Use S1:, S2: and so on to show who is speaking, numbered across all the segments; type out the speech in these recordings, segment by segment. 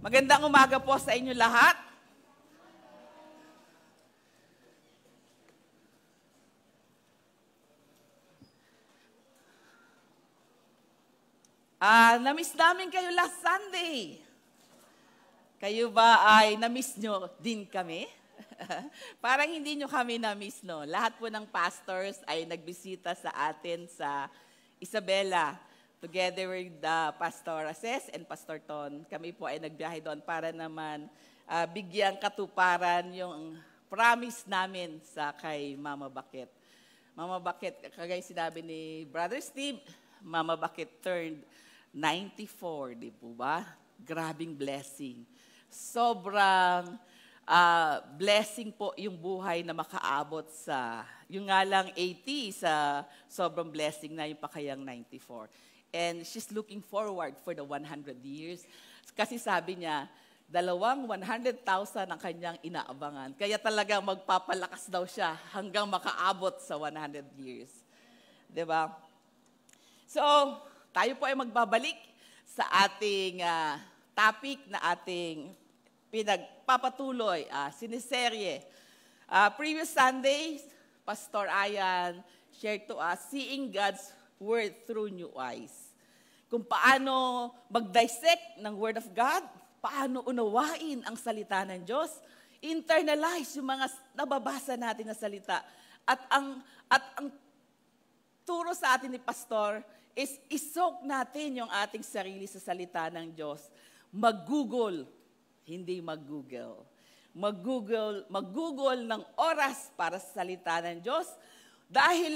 S1: Magandang umaga po sa inyo lahat. Namiss namin kayo last Sunday. Kayo ba ay namiss nyo din kami? Parang hindi nyo kami namiss, no? Lahat po ng pastors ay nagbisita sa atin sa Isabela. Together with Pastor Aces and Pastor Ton, kami po ay nagbiyahe doon para naman bigyang katuparan yung promise namin sa kay Mama Bakit. Mama Bakit, kagaya sinabi ni Brother Steve, Mama Bakit turned 94, di po ba? Grabing blessing. Sobrang blessing po yung buhay na makaabot sa, yung nga lang 80, sa sobrang blessing na yung pakayang 94. And she's looking forward for the 100 years. Kasi sabi niya, 100,000 ang kanyang inaabangan. Kaya talaga magpapalakas daw siya hanggang makaabot sa 100 years. Diba? So, tayo po ay magbabalik sa ating topic na ating pinagpapatuloy, siniserye. Previous Sunday, Pastor Ayan shared to us, seeing God's Word through new eyes. Kung paano mag-dissect ng Word of God, paano unawain ang salita ng Diyos, internalize yung mga nababasa natin na salita. At ang turo sa atin ni Pastor is isok natin yung ating sarili sa salita ng Diyos. Mag-Google, hindi mag-Google. Mag-Google ng oras para sa salita ng Diyos dahil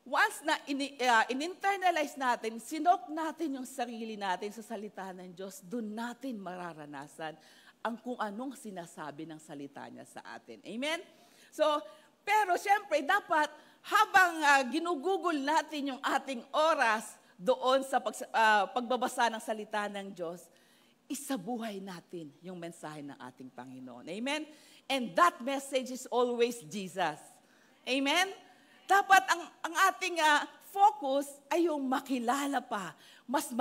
S1: once na in-internalize natin, sinok natin yung sarili natin sa salita ng Diyos, doon natin mararanasan ang kung anong sinasabi ng salita niya sa atin. Amen? So, pero siyempre, dapat habang ginugugol natin yung ating oras doon sa pagbabasa ng salita ng Diyos, isabuhay natin yung mensahe ng ating Panginoon. Amen? And that message is always Jesus. Amen? Dapat ang ating focus ay yung makilala pa, mas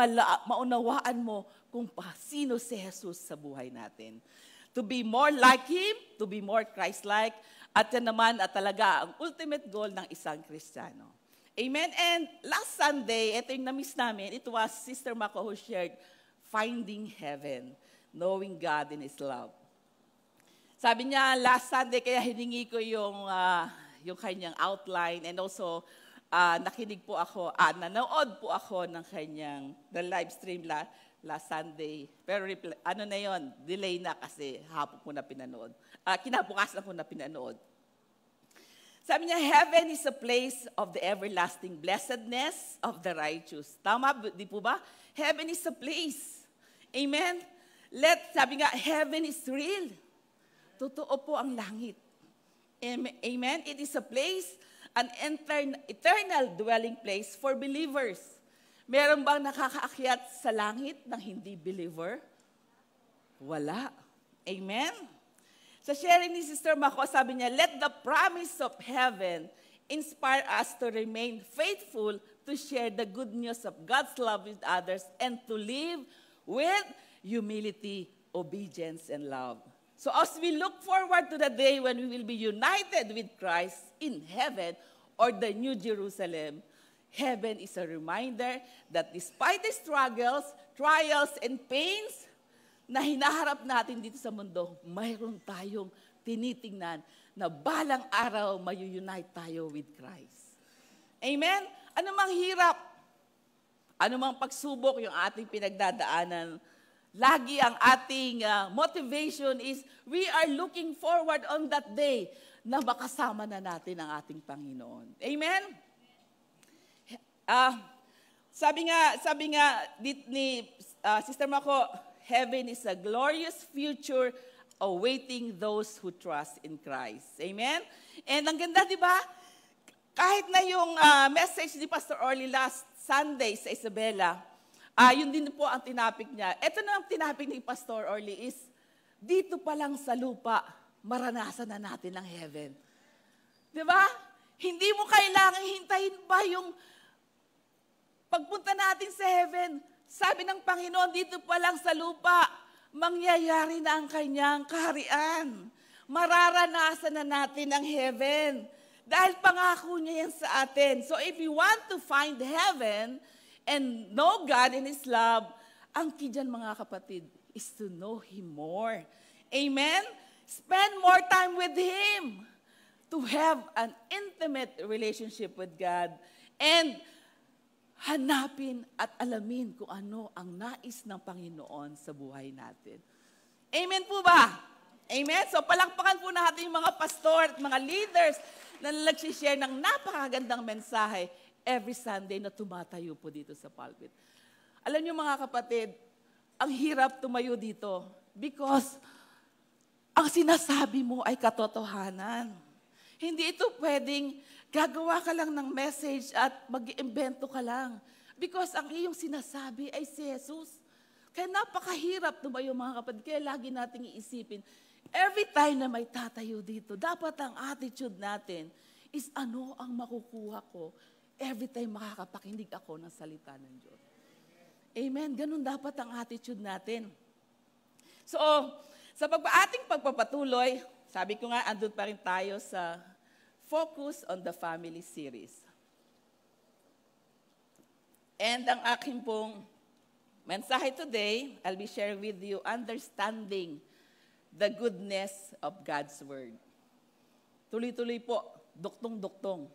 S1: maunawaan mo kung sino si Jesus sa buhay natin. To be more like Him, to be more Christ-like, at yan naman at talaga ang ultimate goal ng isang Kristiyano. Amen? And last Sunday, ito yung na-miss namin, it was Sister Mako who shared, Finding Heaven, Knowing God in His Love. Sabi niya, last Sunday, kaya hiningi ko yung kanyang outline and also nakinig po ako, nanood po ako ng kanyang the live stream last Sunday. Pero ano na yon, delay na kasi hapon ko na pinanood. Kinabukasan ko na pinanood. Sabi niya, heaven is a place of the everlasting blessedness of the righteous. Tama, di po ba? Heaven is a place. Amen? Sabi nga, heaven is real. Totoo po ang langit. Amen? It is a place, an eternal dwelling place for believers. Meron bang nakakaakyat sa langit ng hindi believer? Wala. Amen? Sa sharing ni Sister Mako, sabi niya, let the promise of heaven inspire us to remain faithful to share the good news of God's love with others and to live with humility, obedience, and love. So as we look forward to the day when we will be united with Christ in heaven or the New Jerusalem, heaven is a reminder that despite the struggles, trials, and pains na hinaharap natin dito sa mundo, mayroon tayong tinitingnan na balang araw mayu-unite tayo with Christ. Amen? Ano mang hirap, ano mang pagsubok yung ating pinagdadaanan, lagi ang ating motivation is we are looking forward on that day na makasama na natin ang ating Panginoon. Amen? Sabi nga ni Sister Mako, heaven is a glorious future awaiting those who trust in Christ. Amen? And ang ganda, di ba? Kahit na yung message ni Pastor Orly last Sunday sa Isabela, yun din po ang tinapik niya. Ito na ang tinapik ni Pastor Orly is, dito pa lang sa lupa, maranasan na natin ang heaven. Di ba? Hindi mo kailangan hintayin pa yung pagpunta natin sa heaven. Sabi ng Panginoon, dito pa lang sa lupa, mangyayari na ang kanyang kaharian. Mararanasan na natin ang heaven. Dahil pangako niya yan sa atin. So if you want to find heaven and know God in His love, ang key dyan mga kapatid is to know Him more. Amen? Spend more time with Him to have an intimate relationship with God and hanapin at alamin kung ano ang nais ng Panginoon sa buhay natin. Amen po ba? Amen? So palakpakan po natin yung mga pastor at mga leaders na nagsishare ng napakagandang mensahe every Sunday na tumatayo po dito sa pulpit. Alam niyo mga kapatid, ang hirap tumayo dito because ang sinasabi mo ay katotohanan. Hindi ito pwedeng gagawa ka lang ng message at mag-iimbento ka lang. Because ang iyong sinasabi ay si Jesus. Kaya napakahirap tumayo mga kapatid. Kaya lagi nating iisipin, every time na may tatayo dito, dapat ang attitude natin is ano ang makukuha ko every time makakapakinig ako ng salita ng Diyos. Amen? Ganun dapat ang attitude natin. So, sa ating pagpapatuloy, sabi ko nga, andun pa rin tayo sa Focus on the Family series. And ang aking pong mensahe today, I'll be sharing with you understanding the goodness of God's Word. Tuloy-tuloy po, duktong-duktong.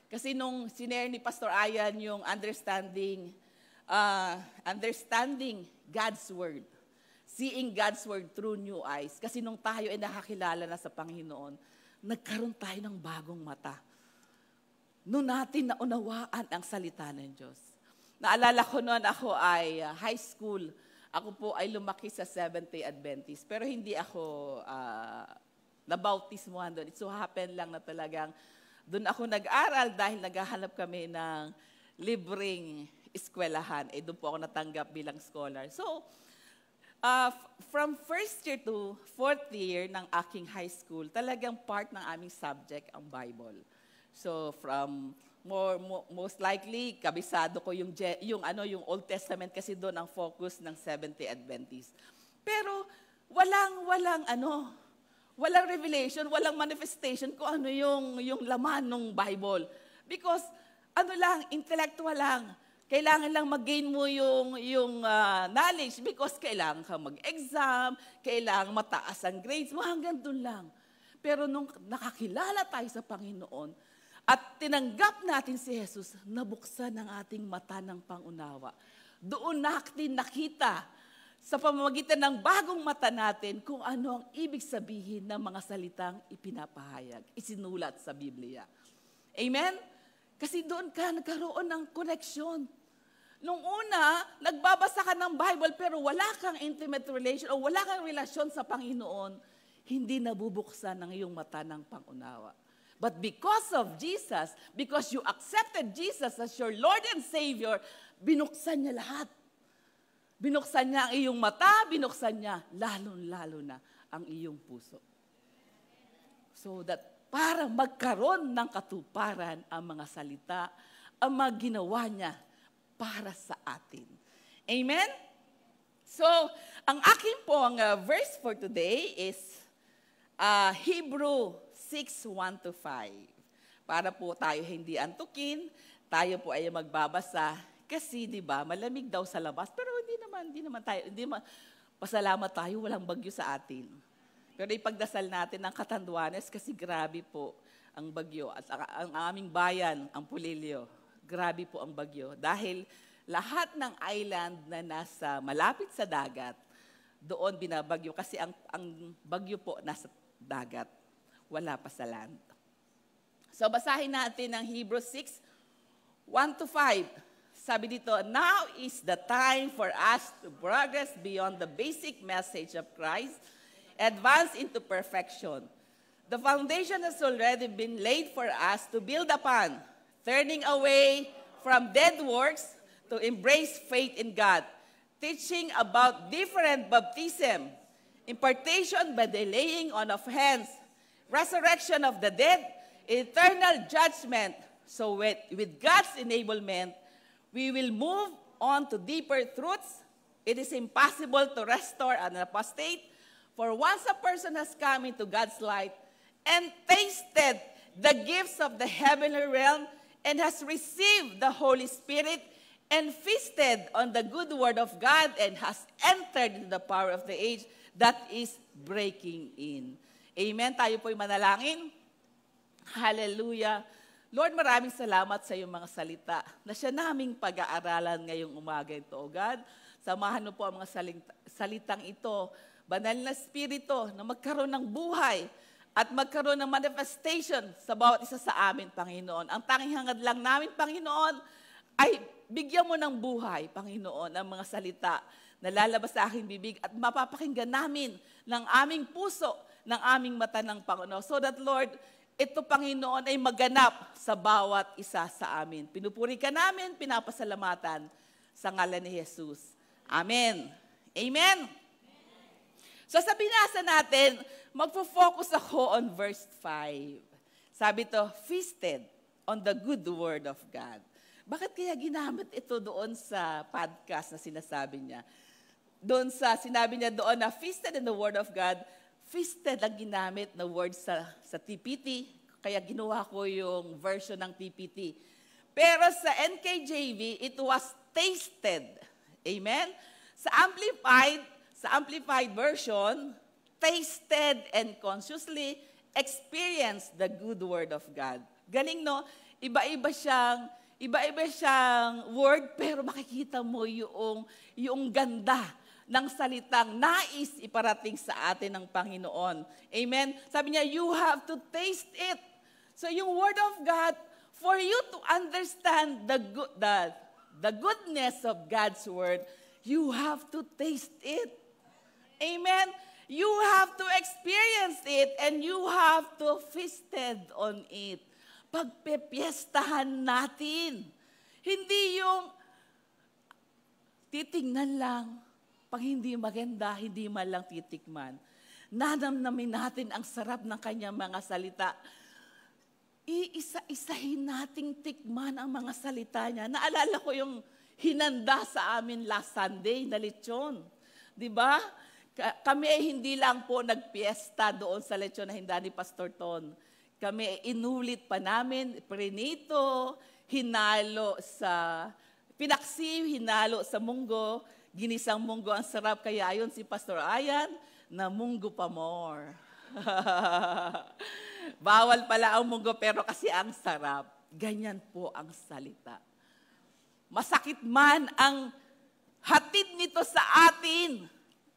S1: Kasi nung sinare ni Pastor Ayan yung understanding God's Word, seeing God's Word through new eyes. Kasi nung tayo ay nakakilala na sa Panginoon, nagkaroon tayo ng bagong mata. Noon natin naunawaan ang salita ng Diyos. Naalala ko noon ako ay high school. Ako po ay lumaki sa Seventh-day Adventist. Pero hindi ako nabautismuhan doon. It so happened lang na talagang doon ako nag-aral dahil naghahanap kami ng libreng eskwelahan. Doon po ako natanggap bilang scholar. So, from first year to fourth year ng aking high school, talagang part ng aming subject ang Bible. So from most likely kabisado ko yung Old Testament kasi doon ang focus ng Seventh-day Adventist. Pero walang revelation, walang manifestation kung ano yung laman ng Bible. Because intellectual lang. Kailangan lang mag-gain mo yung knowledge because kailangan ka mag-exam, kailangan mataas ang grades mo, hanggang doon lang. Pero nung nakakilala tayo sa Panginoon at tinanggap natin si Jesus, nabuksan ang ating mata ng pangunawa. Doon natin nakita sa pamamagitan ng bagong mata natin kung ano ang ibig sabihin ng mga salitang ipinapahayag, isinulat sa Biblia. Amen? Kasi doon ka nagkaroon ng koneksyon. Nung una, nagbabasa ka ng Bible pero wala kang intimate relation o wala kang relasyon sa Panginoon, hindi nabubuksan ang iyong mata ng pangunawa. But because of Jesus, because you accepted Jesus as your Lord and Savior, binuksan niya lahat. Binuksan niya ang iyong mata, binuksan niya lalo-lalo na ang iyong puso. So that para magkaroon ng katuparan ang mga salita, ang mga ginawa niya para sa atin. Amen? So, ang aking pong verse for today is Hebrew 6:1-5. Para po tayo hindi antukin, tayo po ay magbabasa kasi 'di ba, malamig daw sa labas, pero hindi naman pasalamat tayo, walang bagyo sa atin. Pero ipagdasal natin ang Catanduanes kasi grabe po ang bagyo at ang aming bayan, ang Pulilio. Grabe po ang bagyo. Dahil lahat ng island na nasa malapit sa dagat, doon binabagyo. Kasi ang bagyo po nasa dagat. Wala pa sa land. So basahin natin ang Hebrews 6:1-5. Sabi dito, now is the time for us to progress beyond the basic message of Christ, advance into perfection. The foundation has already been laid for us to build upon, turning away from dead works to embrace faith in God, teaching about different baptism, impartation by the laying on of hands, resurrection of the dead, eternal judgment. So with God's enablement, we will move on to deeper truths It is impossible to restore an apostate, for once a person has come into God's light and tasted the gifts of the heavenly realm and has received the Holy Spirit and feasted on the good word of God and has entered into the power of the age that is breaking in. Amen. Tayo po'y manalangin. Hallelujah. Lord, maraming salamat sa iyong mga salita na siya naming pag-aaralan ngayong umaga ito, O God. Samahan mo po ang mga salitang ito, banal na Espiritu, na magkaroon ng buhay at magkaroon ng manifestation sa bawat isa sa amin, Panginoon. Ang tanging hangad lang namin, Panginoon, ay bigyan mo ng buhay, Panginoon, ang mga salita na lalabas sa aking bibig at mapapakinggan namin ng aming puso, ng aming mata ng Panginoon. So that, Lord, ito, Panginoon, ay maganap sa bawat isa sa amin. Pinupuri ka namin, pinapasalamatan sa ngalan ni Jesus. Amen. Amen. So sa binasa natin, magfo-focus ako on verse 5. Sabi to, feasted on the good word of God. Bakit kaya ginamit ito doon sa podcast na sinasabi niya? Doon sa sinabi niya doon na feasted in the word of God, feasted ang ginamit na word sa TPT, kaya ginawa ko yung version ng TPT. Pero sa NKJV, it was tasted. Amen? Sa Amplified version, tasted and consciously experienced the good word of God. Galing, no? Iba-iba siyang word, pero makikita mo yung ganda ng salitang nais iparating sa atin ng Panginoon. Amen? Sabi niya, you have to taste it. So yung word of God, for you to understand the goodness of God's word, you have to taste it. Amen? You have to experience it and you have to feasted on it. Pagpepiestahan natin. Hindi yung titingnan lang. Pag hindi maganda, hindi man lang titikman. Nanamnamin natin ang sarap ng kanyang mga salita. Iisa-isahin nating tikman ang mga salita niya. Naalala ko yung hinanda sa amin last Sunday na lechon. Diba? Kami ay hindi lang po nagpiesta doon sa lechon na hinda ni Pastor Ton. Kami ay inulit pa namin, prinito, hinalo sa pinaksiw, hinalo sa munggo, ginisang munggo ang sarap, kaya ayon si Pastor Ayan, na munggo pa more. Bawal pala ang munggo pero kasi ang sarap. Ganyan po ang salita. Masakit man ang hatid nito sa atin,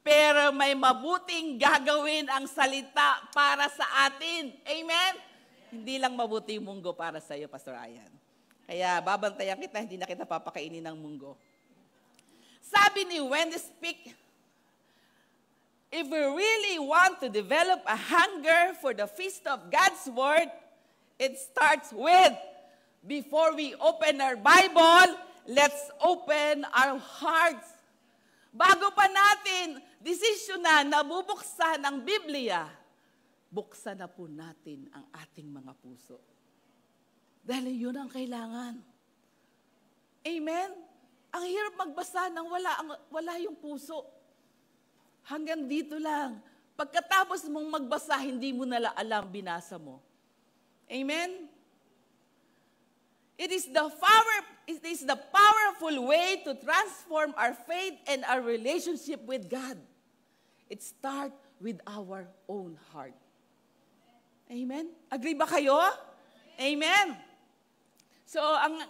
S1: pero may mabuting gagawin ang salita para sa atin. Amen? Hindi lang mabuting munggo para sa iyo, Pastor Ayan. Kaya babantayan kita, hindi na kita papakainin ng munggo. Sabi ni Wendy Speak, if we really want to develop a hunger for the feast of God's Word, it starts with, before we open our Bible, let's open our hearts. Bago pa natin desisyon na nabubuksan ang Biblia, buksan na po natin ang ating mga puso. Dahil yun ang kailangan. Amen? Ang hirap magbasa nang wala yung puso. Hanggang dito lang. Pagkatapos mong magbasa, hindi mo na alam binasa mo. Amen? It is the powerful way to transform our faith and our relationship with God. It starts with our own heart. Amen? Agree ba kayo? Amen? So,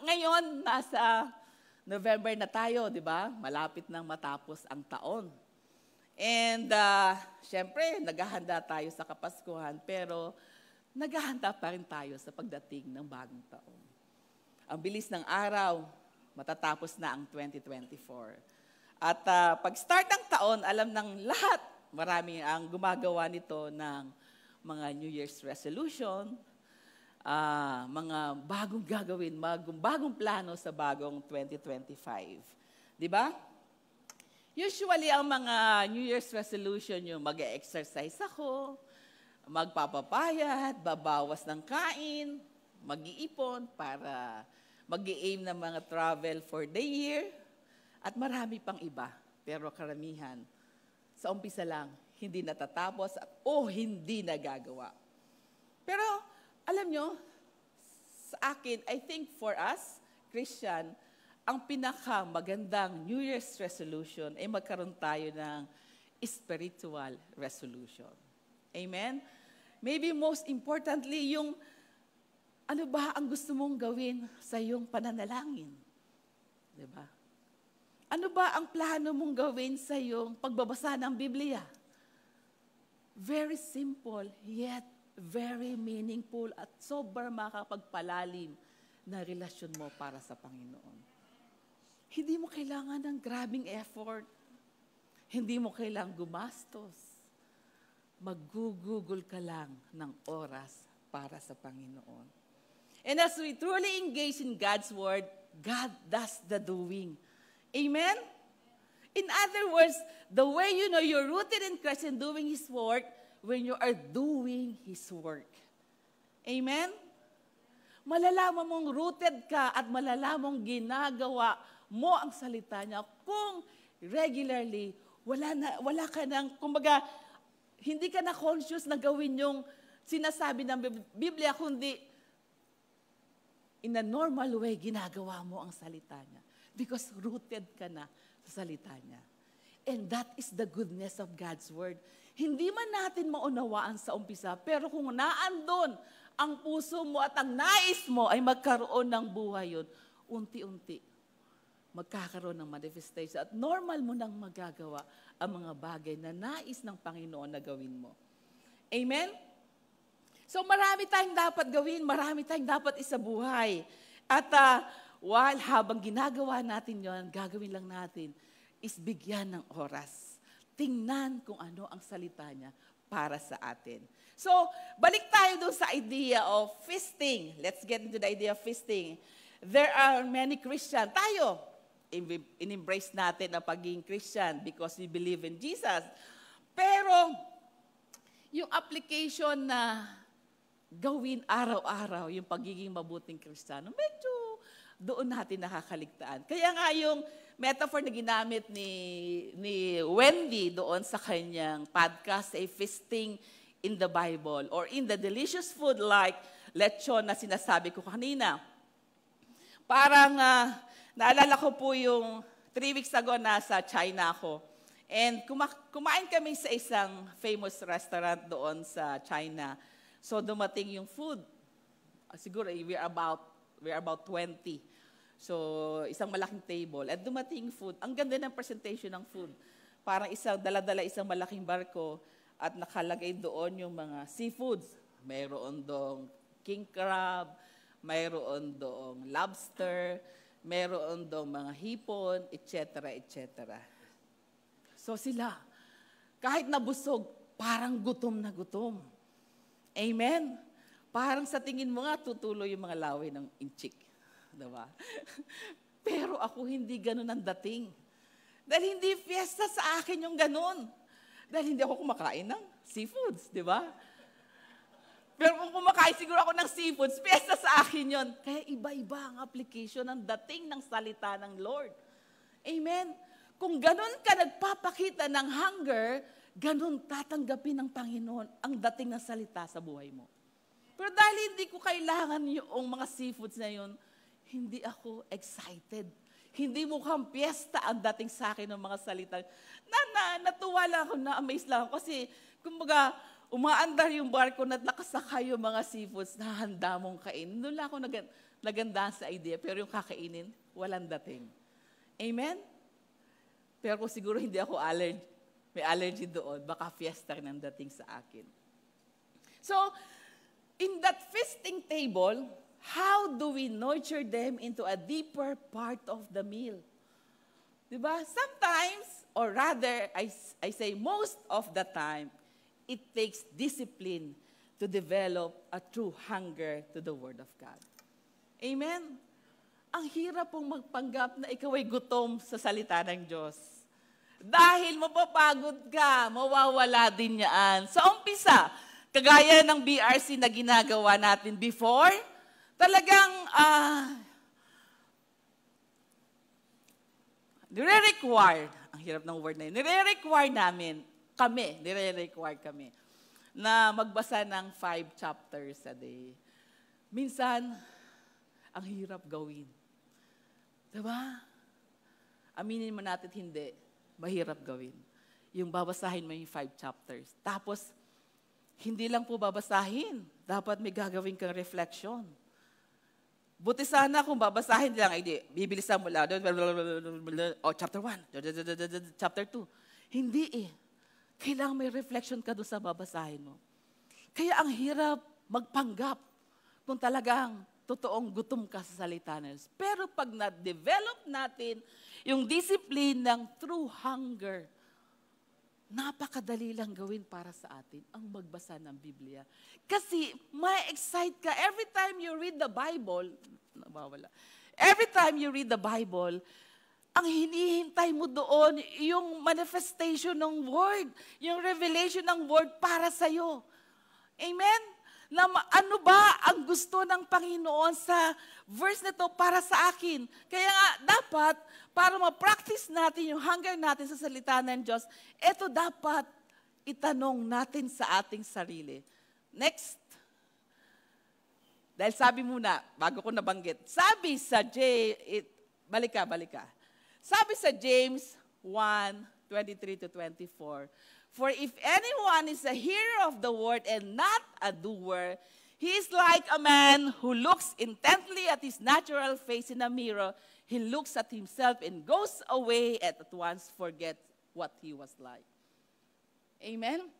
S1: ngayon, nasa November na tayo, di ba? Malapit nang matapos ang taon. And, syempre, naghahanda tayo sa Kapaskuhan, pero naghahanda pa rin tayo sa pagdating ng bagong taon. Ang bilis ng araw, matatapos na ang 2024. At pag-start ng taon, alam ng lahat, marami ang gumagawa nito ng mga New Year's resolution, mga bagong gagawin, bagong plano sa bagong 2025. Di ba? Usually, ang mga New Year's resolution yung mag-exercise ako, magpapapayat, babawas ng kain, mag-iipon para mag-i-aim ng mga travel for the year, at marami pang iba. Pero karamihan, sa umpisa lang, hindi natatapos hindi nagagawa. Pero, alam nyo, sa akin, I think for us, Christian, ang pinakamagandang New Year's resolution ay magkaroon tayo ng spiritual resolution. Amen? Maybe most importantly, yung ano ba ang gusto mong gawin sa iyong pananalangin? Diba? Ano ba ang plano mong gawin sa iyong pagbabasa ng Biblia? Very simple, yet very meaningful at sobrang makapagpalalim na relasyon mo para sa Panginoon. Hindi mo kailangan ng grabing effort. Hindi mo kailangang gumastos. Mag-google ka lang ng oras para sa Panginoon. And as we truly engage in God's Word, God does the doing. Amen? In other words, the way you know you're rooted in Christ and doing His work, when you are doing His work. Amen? Malalaman mong rooted ka at malalaman mong ginagawa mo ang salita niya kung regularly, wala ka nang, kumbaga, hindi ka na conscious na gawin yung sinasabi ng Biblia, kundi in a normal way, ginagawa mo ang salita niya. Because rooted ka na sa salita niya. And that is the goodness of God's Word. Hindi man natin maunawaan sa umpisa, pero kung naandun ang puso mo at ang nais mo ay magkaroon ng buhay yun, unti-unti, magkakaroon ng manifestation at normal mo nang magagawa ang mga bagay na nais ng Panginoon na gawin mo. Amen? So marami tayong dapat gawin, marami tayong dapat isabuhay. At while habang ginagawa natin yon, gagawin lang natin is bigyan ng oras. Tingnan kung ano ang salita niya para sa atin. So, balik tayo doon sa idea of feasting. Let's get into the idea of feasting. There are many Christians. Tayo, in-embrace natin ang pagiging Christian because we believe in Jesus. Pero, yung application na gawin araw-araw, yung pagiging mabuting Kristiyano, medyo doon natin nakakaligtaan. Kaya nga yung metaphor na ginamit ni Wendy doon sa kanyang podcast ay feasting in the Bible or in the delicious food like lechon na sinasabi ko kanina. Parang naalala ko po yung 3 weeks ago nasa China ako. And kumain kami sa isang famous restaurant doon sa China. So dumating yung food. Siguro we're about 20. So isang malaking table. At dumating food. Ang ganda ng presentation ng food. Parang dala-dala isang malaking barko at nakalagay doon yung mga seafoods. Mayroon doong king crab, mayroon doong lobster, mayroon doong mga hipon, etc., etc. So sila, kahit nabusog, parang gutom na gutom. Amen? Parang sa tingin mo nga, tutuloy yung mga laway ng inchik. Diba? Pero ako hindi ganun ang dating. Dahil hindi fiesta sa akin yung ganun. Dahil hindi ako kumakain ng seafoods, di ba? Pero kung kumakain siguro ako ng seafoods, fiesta sa akin yon. Kaya iba-iba ang application ng dating ng salita ng Lord. Amen? Kung ganun ka nagpapakita ng hunger, ganun tatanggapin ng Panginoon ang dating ng salita sa buhay mo. Pero dahil hindi ko kailangan yung mga seafoods na yun, hindi ako excited. Hindi mukhang piyesta ang dating sa akin ng mga salita. Natuwa lang ako, na-amaze lang ako. Kasi, kumbaga, umaandar yung barko na nakasakay yung mga seafoods na handa mong kainin. Doon lang ako nagandaan sa idea. Pero yung kakainin, walang dating. Amen? Pero kung siguro hindi ako may allergy doon, baka fiesta rin ang dating sa akin. So, in that feasting table, how do we nurture them into a deeper part of the meal? Diba? Sometimes, or rather, I say most of the time, it takes discipline to develop a true hunger to the Word of God. Amen? Ang hirap pong magpanggap na ikaw ay gutom sa salita ng Diyos. Dahil mapapagod ka, mawawala din yan. Sa umpisa, kagaya ng BRC na ginagawa natin before, talagang nire-require, ang hirap ng word na yun, nire-require kami, na magbasa ng 5 chapters a day. Minsan, ang hirap gawin. Diba? Aminin mo natin hindi, mahirap gawin. Yung babasahin mo yung 5 chapters. Tapos, hindi lang po babasahin. Dapat may gagawin kang reflection. Buti sana kung babasahin lang, hindi, bibilisan mo lang. Chapter 1, chapter 2. Hindi eh. Kailangan may reflection ka doon sa babasahin mo. Kaya ang hirap magpanggap kung talagang totoong gutom ka sa salita ng Diyos. Pero pag na-develop natin yung discipline ng true hunger, napakadali lang gawin para sa atin ang magbasa ng Biblia. Kasi ma-excite ka every time you read the Bible. Every time you read the Bible, ang hinihintay mo doon, yung manifestation ng Word, yung revelation ng Word para sa'yo. Amen? Na ano ba ang gusto ng Panginoon sa verse na to para sa akin? Kaya nga, dapat, para ma-practice natin yung hunger natin sa salita ng Diyos, ito dapat itanong natin sa ating sarili. Next. Dahil sabi muna, bago ko nabanggit, sabi sa balik ka. Sabi sa James 1:23-24, for if anyone is a hearer of the word and not a doer, he is like a man who looks intently at his natural face in a mirror. He looks at himself and goes away and at once forgets what he was like. Amen?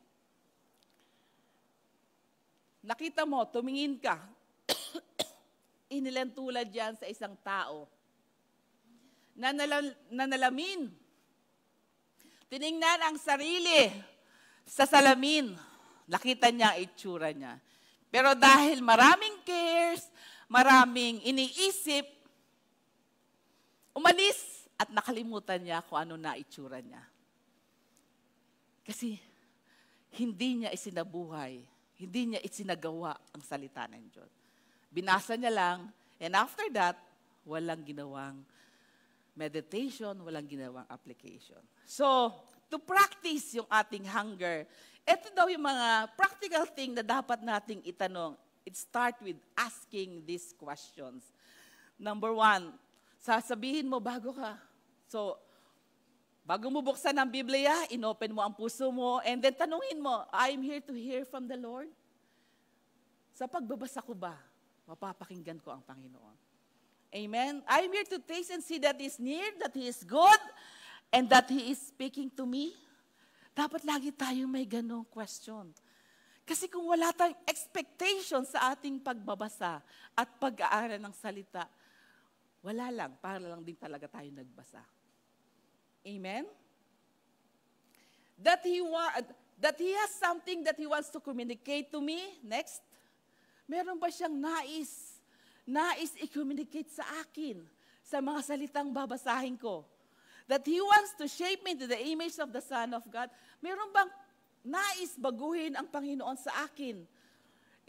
S1: Nakita mo, tumingin ka. Inilan tulad yan sa isang tao na nalamin. Tiningnan ang sarili sa salamin. Nakita niya ang itsura niya. Pero dahil maraming cares, maraming iniisip, umalis at nakalimutan niya kung ano na itsura niya. Kasi hindi niya isinabuhay, hindi niya isinagawa ang salita ng Diyos. Binasa niya lang, and after that, walang ginawang meditation, walang ginawang application. So, to practice yung ating hunger, ito daw yung mga practical thing na dapat nating itanong. It start with asking these questions. Number 1, sasabihin mo bago ka. So, bago mo buksan ang Biblia, inopen mo ang puso mo, and then tanungin mo, I'm here to hear from the Lord. Sa pagbabasa ko ba, mapapakinggan ko ang Panginoon. Amen? I'm here to taste and see that He is near, that He is good, and that He is speaking to me. Dapat lagi tayong may ganong question. Kasi kung wala tayong expectation sa ating pagbabasa at pag-aaral ng salita, wala lang, para lang din talaga tayo nagbasa. Amen? That He has something that He wants to communicate to me. Next. Meron ba siyang nais i-communicate sa akin sa mga salitang babasahin ko? That He wants to shape me to the image of the Son of God. Meron bang nais baguhin ang Panginoon sa akin?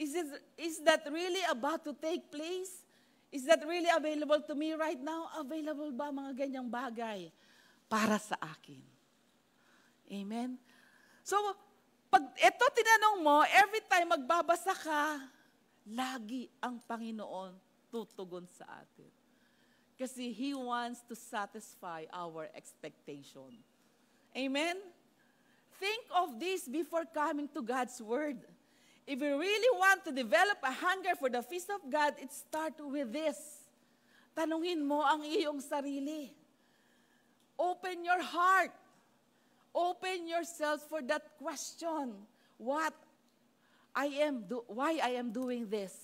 S1: Is that really about to take place? Is that really available to me right now? Available ba mga ganyang bagay para sa akin? Amen? So, pag ito tinanong mo, every time magbabasa ka, lagi ang Panginoon tutugon sa atin. Kasi He wants to satisfy our expectation. Amen? Think of this before coming to God's Word. If you really want to develop a hunger for the feast of God, it starts with this. Tanungin mo ang iyong sarili. Open your heart. Open yourself for that question. Why I am doing this?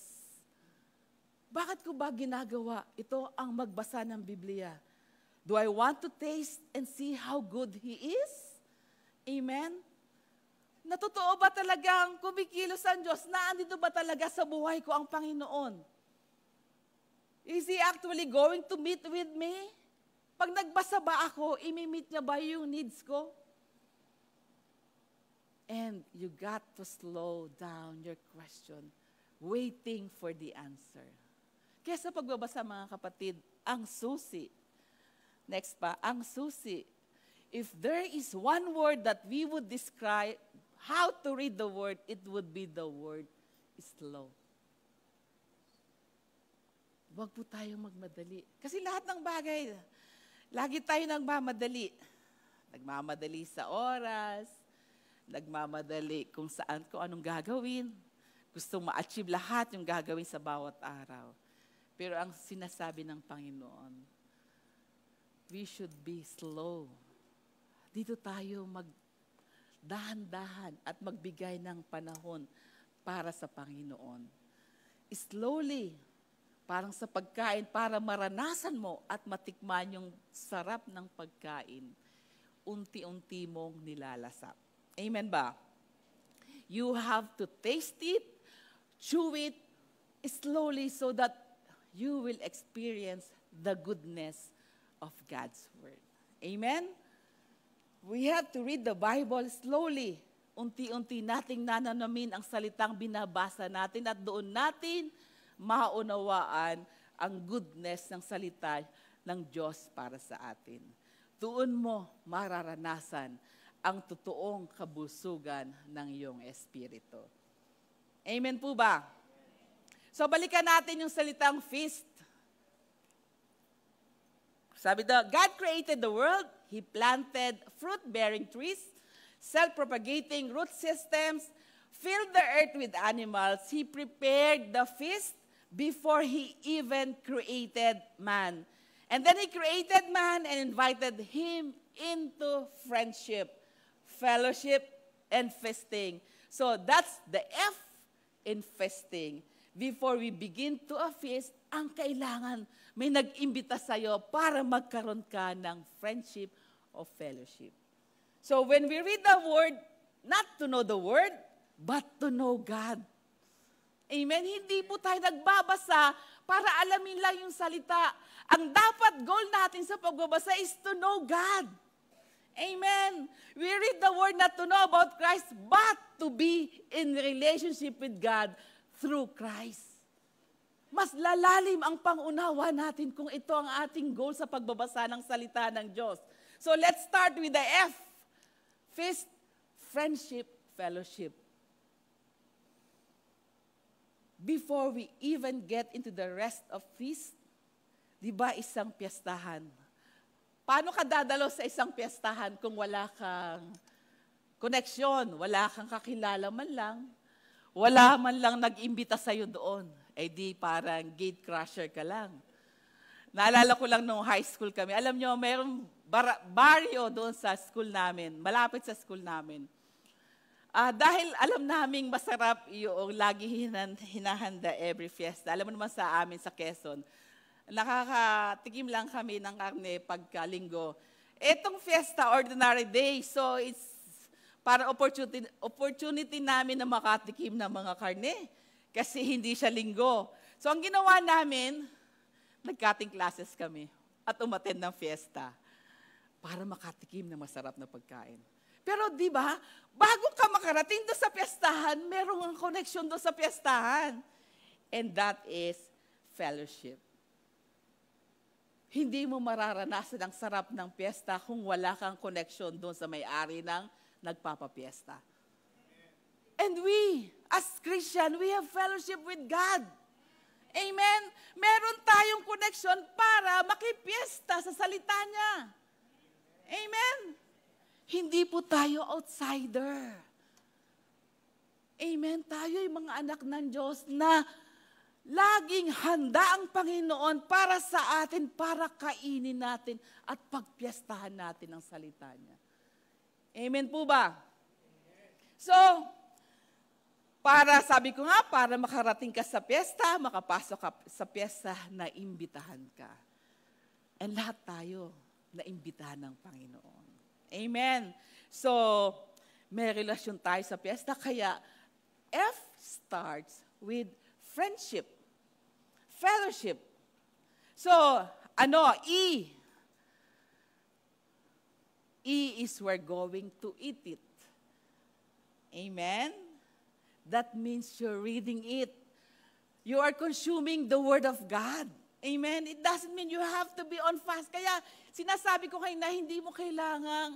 S1: Bakit ko ba ginagawa? Ito ang magbasa ng Biblia. Do I want to taste and see how good He is? Amen? Natotoo ba talagang kumikilos ang Diyos? Naandito ba talaga sa buhay ko ang Panginoon? Is He actually going to meet with me? Pag nagbasa ba ako, imi-meet niya ba yung needs ko? And you got to slow down your question, waiting for the answer. Kaya sa pagbabasa, mga kapatid, ang susi Next pa, ang susi. If there is one word that we would describe how to read the word, it would be the word slow. Huwag po tayong magmadali. Kasi lahat ng bagay, lagi tayo nagmamadali. Nagmamadali sa oras, nagmamadali kung saan, kung anong gagawin. Gustong ma-achieve lahat yung gagawin sa bawat araw. Pero ang sinasabi ng Panginoon, we should be slow. Dito tayo magdahan-dahan at magbigay ng panahon para sa Panginoon. Slowly, parang sa pagkain, para maranasan mo at matikman yung sarap ng pagkain, unti-unti mong nilalasap. Amen ba? You have to taste it, chew it slowly so that you will experience the goodness of God's Word. Amen? We have to read the Bible slowly. Unti-unti nating nananamin ang salitang binabasa natin at doon natin maunawaan ang goodness ng salita ng Diyos para sa atin. Doon mo mararanasan ang totoong kabusugan ng iyong espiritu. Amen po ba? So balikan natin yung salitang feast. Sabi daw, God created the world. He planted fruit-bearing trees, self-propagating root systems, filled the earth with animals. He prepared the feast before He even created man. And then He created man and invited him into friendship, fellowship, and feasting. So that's the F in feasting. Before we begin to a feast, ang kailangan may nag-imbita sa'yo para magkaroon ka ng friendship o fellowship. So when we read the Word, not to know the Word, but to know God. Amen? Hindi po tayo nagbabasa para alamin lang yung salita. Ang dapat goal natin sa pagbabasa is to know God. Amen? We read the Word not to know about Christ, but to be in relationship with God through Christ. Mas lalalim ang pangunawa natin kung ito ang ating goal sa pagbabasa ng salita ng Diyos. So let's start with the F. Feast, friendship, fellowship. Before we even get into the rest of feast, di ba isang piyestahan? Paano ka dadalo sa isang piyestahan kung wala kang koneksyon, wala kang kakilala man lang, wala man lang nag-imbita sa'yo doon? Eh di parang gate crusher ka lang. Naalala ko lang nung high school kami. Alam nyo, mayroong baryo doon sa school namin, malapit sa school namin. Dahil alam naming masarap yung lagi hinahanda every fiesta. Alam mo naman sa amin sa Quezon, nakakatikim lang kami ng karne pagka-linggo. Etong fiesta, ordinary day, so it's para opportunity namin na makatikim ng mga karne. Kasi hindi siya linggo. So ang ginawa namin, nag-cutting classes kami at umattend ng fiesta para makatikim ng masarap na pagkain. Pero di ba, bago ka makarating doon sa fiestahan, merong connection doon sa fiestahan. And that is fellowship. Hindi mo mararanasan ang sarap ng fiesta kung wala kang connection doon sa may-ari ng nagpapapiesta. And we, as Christian, we have fellowship with God. Amen? Meron tayong connection para makipiesta sa salita niya. Amen? Hindi po tayo outsider. Amen? Tayo'y mga anak ng Diyos na laging handa ang Panginoon para sa atin, para kainin natin at pagpiestahan natin ang salita niya. Amen po ba? So, sabi ko nga, para makarating ka sa piyesta, makapasok ka sa piyesta na imbitahan ka. And lahat tayo na imbitahan ng Panginoon. Amen. So, may relasyon tayo sa piyesta, kaya F starts with friendship, fellowship. So, E? E is we're going to eat it. Amen? That means you're reading it. You are consuming the Word of God. Amen? It doesn't mean you have to be on fast. Kaya sinasabi ko kayo na hindi mo kailangang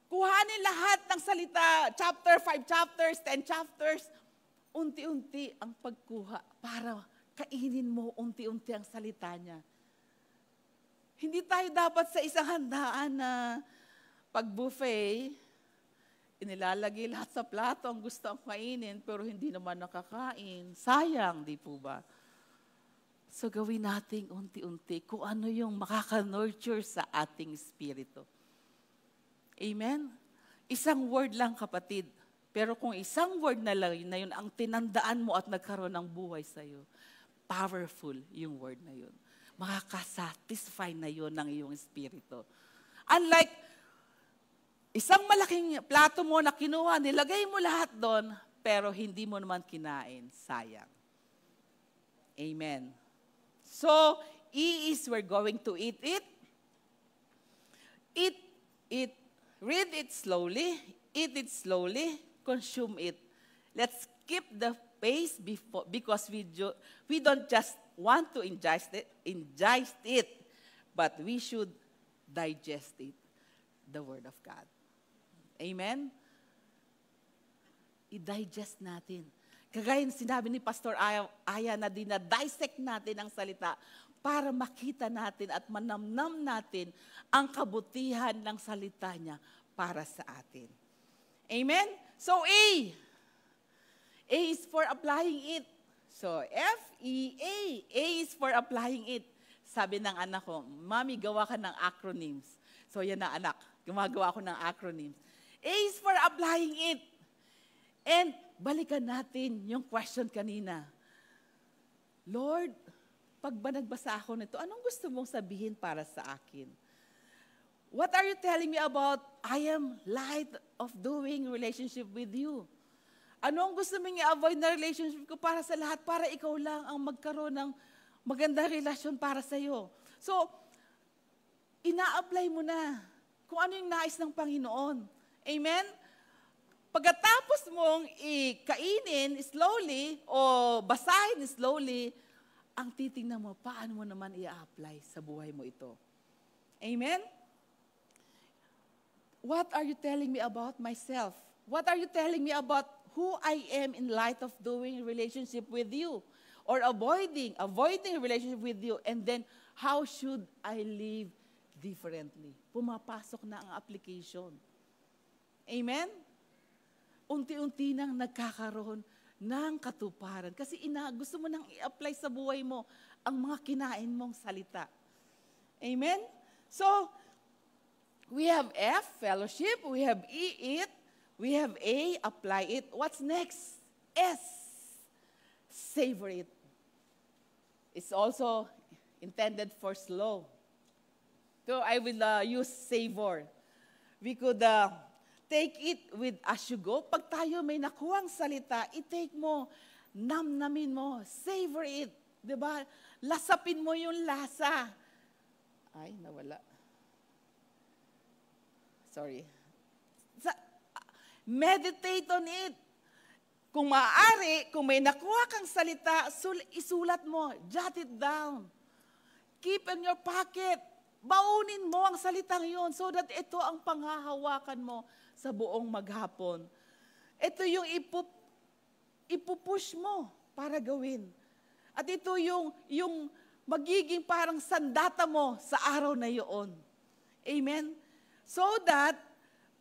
S1: kuhanin lahat ng salita, chapter 5 chapters, 10 chapters, unti-unti ang pagkuha para kainin mo unti-unti ang salita niya. Hindi tayo dapat sa isang handaan na pag-buffet, inilalagay lahat sa plato ang gusto ang kainin, pero hindi naman nakakain. Sayang, di po ba? So gawin natin unti-unti kung ano yung makaka-nurture sa ating espiritu. Amen? Isang word lang, kapatid. Pero kung isang word na lang na yun ang tinandaan mo at nagkaroon ng buhay sa'yo, powerful yung word na yun. Makakasatisfy na yun ng iyong espiritu. Unlike, isang malaking plato mo na kinuha, nilagay mo lahat doon, pero hindi mo naman kinain. Sayang. Amen. So, E is we're going to eat it. Eat it. Read it slowly. Eat it slowly. Consume it. Let's keep the pace because we don't just want to ingest it, but we should digest it, the Word of God. Amen? I-digest natin. Kagaya sinabi ni Pastor Aya na dina-dissect natin ang salita para makita natin at manamnam natin ang kabutihan ng salita niya para sa atin. Amen? So A is for applying it. So F-E-A. A is for applying it. Sabi ng anak ko, Mami, gawa ka ng acronyms. So yan na anak, gumagawa ko ng acronyms. A is for applying it. And balikan natin yung question kanina. Lord, pag ba nagbasa ako nito, anong gusto mong sabihin para sa akin? What are you telling me about I am light of doing relationship with you? Ano ang gusto mong i-avoid na relationship ko para sa lahat, para ikaw lang ang magkaroon ng magandang relasyon para sa iyo? So, ina-apply mo na kung ano yung nais ng Panginoon. Amen? Pagkatapos mong ikainin slowly o basahin slowly, ang titingnan mo, paano mo naman i-apply sa buhay mo ito? Amen? What are you telling me about myself? What are you telling me about who I am in light of doing relationship with you? Or avoiding relationship with you? And then, how should I live differently? Pumapasok na ang application. Amen? Unti-unti nang nagkakaroon ng katuparan. Kasi gusto mo nang i-apply sa buhay mo ang mga kinain mong salita. Amen? So, we have F, fellowship. We have E, eat. We have A, apply it. What's next? S, savor it. It's also intended for slow. So, I will use savor. We could take it with as you go. Pag tayo may nakuhang salita, i-take mo, namnamin mo, savor it. Diba? Lasapin mo yung lasa. Ay, nawala. Sorry. Meditate on it. Kung maaari, kung may nakuha kang salita, isulat mo, jot it down. Keep in your pocket. Baunin mo ang salitang yun so that ito ang panghahawakan mo sa buong maghapon. Ito yung ipupush mo para gawin. At ito yung magiging parang sandata mo sa araw na iyon. Amen? So that,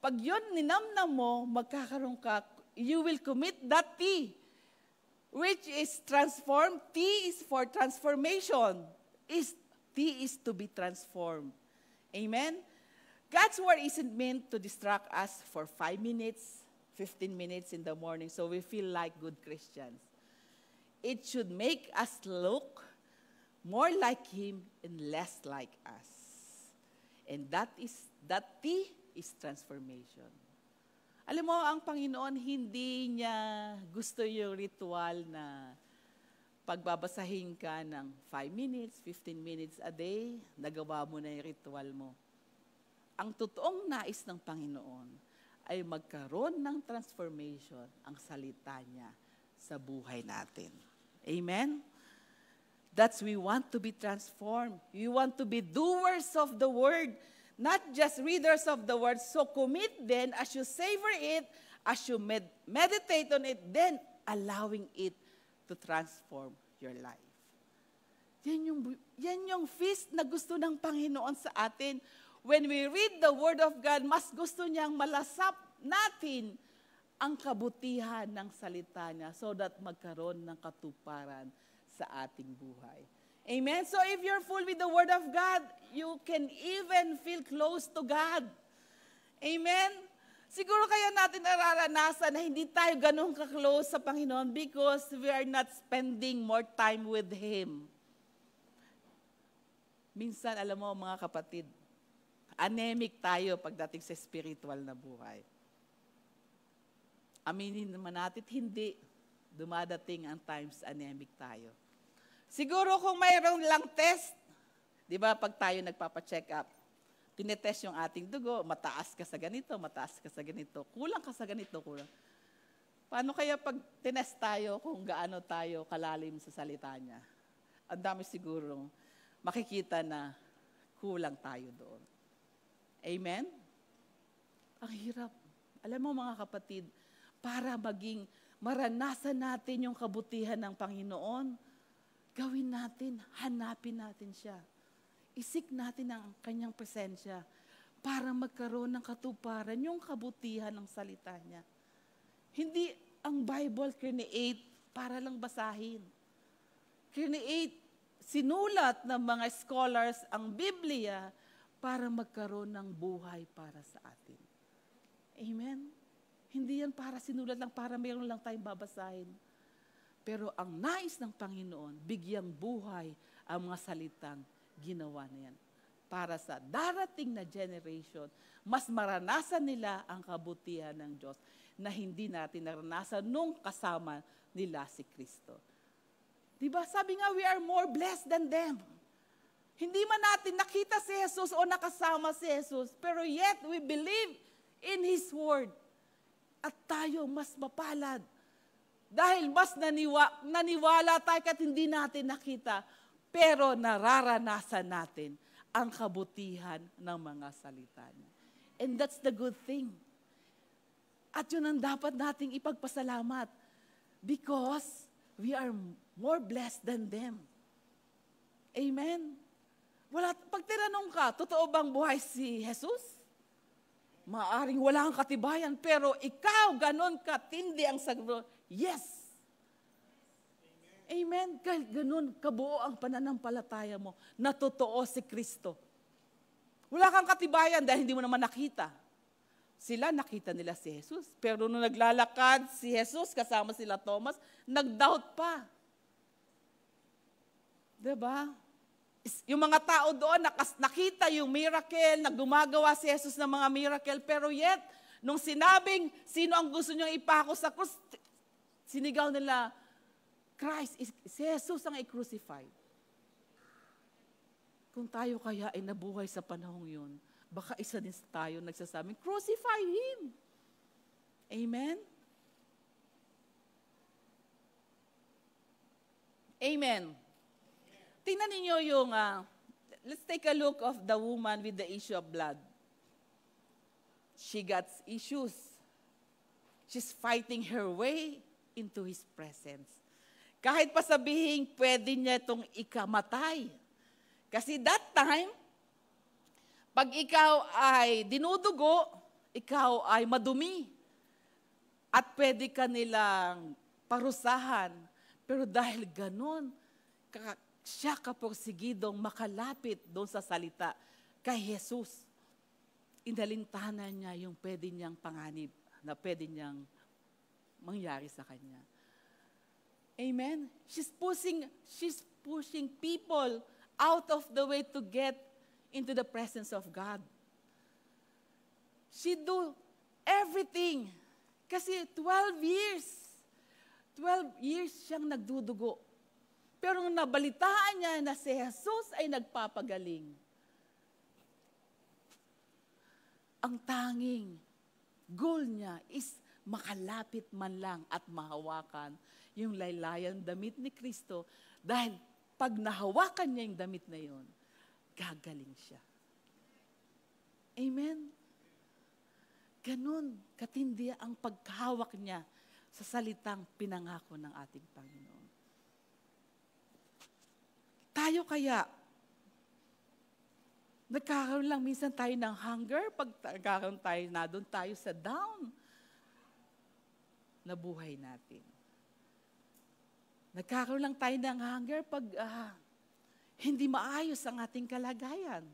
S1: pag yun ninamnam mo, magkakaroon ka, you will commit that T, which is transformed. T is for transformation. T is to be transformed. Amen? God's word isn't meant to distract us for 5 minutes, 15 minutes in the morning so we feel like good Christians. It should make us look more like Him and less like us. And that T is transformation. Alam mo, ang Panginoon, hindi niya gusto yung ritual na pagbabasahin ka ng 5 minutes, 15 minutes a day, nagawa mo na yung ritual mo. Ang totoong nais ng Panginoon ay magkaroon ng transformation ang salita niya sa buhay natin. Amen? That's we want to be transformed. We want to be doers of the word, not just readers of the word. So commit then, as you savor it, as you meditate on it, then allowing it to transform your life. Yan yung feast na gusto ng Panginoon sa atin. When we read the Word of God, mas gusto niyang malasap natin ang kabutihan ng salita niya so that magkaroon ng katuparan sa ating buhay. Amen? So if you're full with the Word of God, you can even feel close to God. Amen? Siguro kaya natin nararanasan na hindi tayo ganun ka-close sa Panginoon because we are not spending more time with Him. Minsan, alam mo mga kapatid, anemic tayo pagdating sa spiritual na buhay. Aminin naman natin, hindi. Dumadating ang times anemic tayo. Siguro kung mayroon lang test, di ba pag tayo nagpapacheck up, tinetest yung ating dugo, mataas ka sa ganito, mataas ka sa ganito, kulang ka sa ganito, kulang. Paano kaya pag tinest tayo kung gaano tayo kalalim sa salita niya? Ang dami sigurong makikita na kulang tayo doon. Amen? Ang hirap. Alam mo mga kapatid, para maging maranasan natin yung kabutihan ng Panginoon, gawin natin, hanapin natin siya. Isik natin ang kanyang presensya para magkaroon ng katuparan, yung kabutihan ng salita niya. Hindi ang Bible create para lang basahin. Create, sinulat ng mga scholars ang Biblia para magkaroon ng buhay para sa atin. Amen? Hindi yan para sinulat lang, para mayroon lang tayong babasahin. Pero ang nais ng Panginoon, bigyang buhay ang mga salitang ginawa na yan. Para sa darating na generation, mas maranasan nila ang kabutihan ng Diyos na hindi natin naranasan nung kasama nila si Kristo. Diba? Sabi nga, we are more blessed than them. Hindi man natin nakita si Jesus o nakasama si Jesus, pero yet we believe in His Word. At tayo mas mapalad. Dahil mas naniwala tayo kahit hindi natin nakita, pero nararanasan natin ang kabutihan ng mga salita niya. And that's the good thing. At yun ang dapat nating ipagpasalamat because we are more blessed than them. Amen? Pag tinanong ka, totoo bang buhay si Jesus? Maaring wala kang katibayan, pero ikaw, ganon katindi ang sagot. Yes. Amen? Kahit ganon kabuo ang pananampalataya mo na totoo si Kristo. Wala kang katibayan dahil hindi mo naman nakita. Sila nakita nila si Jesus. Pero nung naglalakad si Jesus kasama sila Thomas, nag-doubt pa. Diba? Yung mga tao doon, nakita yung miracle, na gumagawa si Jesus ng mga miracle, pero yet, nung sinabing sino ang gusto niyang ipako sa krus, sinigaw nila, Christ, si Jesus ang i-crucify. Kung tayo kaya ay nabuhay sa panahong yun, baka isa din tayo nagsasabing, crucify Him. Amen? Amen. Tingnan ninyo yung, let's take a look of the woman with the issue of blood. She got issues. She's fighting her way into His presence. Kahit pa sabihin, pwede niya itong ikamatay. Kasi that time, pag ikaw ay dinudugo, ikaw ay madumi. At pwede ka nilang parusahan. Pero dahil ganun, siya kapursigidong makalapit doon sa salita kay Jesus. Inalintahanan niya yung pwede niyang panganib na pwede niyang mangyari sa kanya. Amen? She's pushing people out of the way to get into the presence of God. She do everything. Kasi 12 years siyang nagdudugo. Pero nung nabalitaan niya na si Jesus ay nagpapagaling, ang tanging goal niya is makalapit man lang at mahawakan yung laylayan damit ni Kristo dahil pag nahawakan niya yung damit na yon, gagaling siya. Amen? Ganun, katindi ang pagkahawak niya sa salitang pinangako ng ating Panginoon. Tayo kaya, nagkakaroon lang minsan tayo ng hunger, pag nagkakaroon tayo na doon tayo sa down na buhay natin. Nagkakaroon lang tayo ng hunger pag hindi maayos ang ating kalagayan.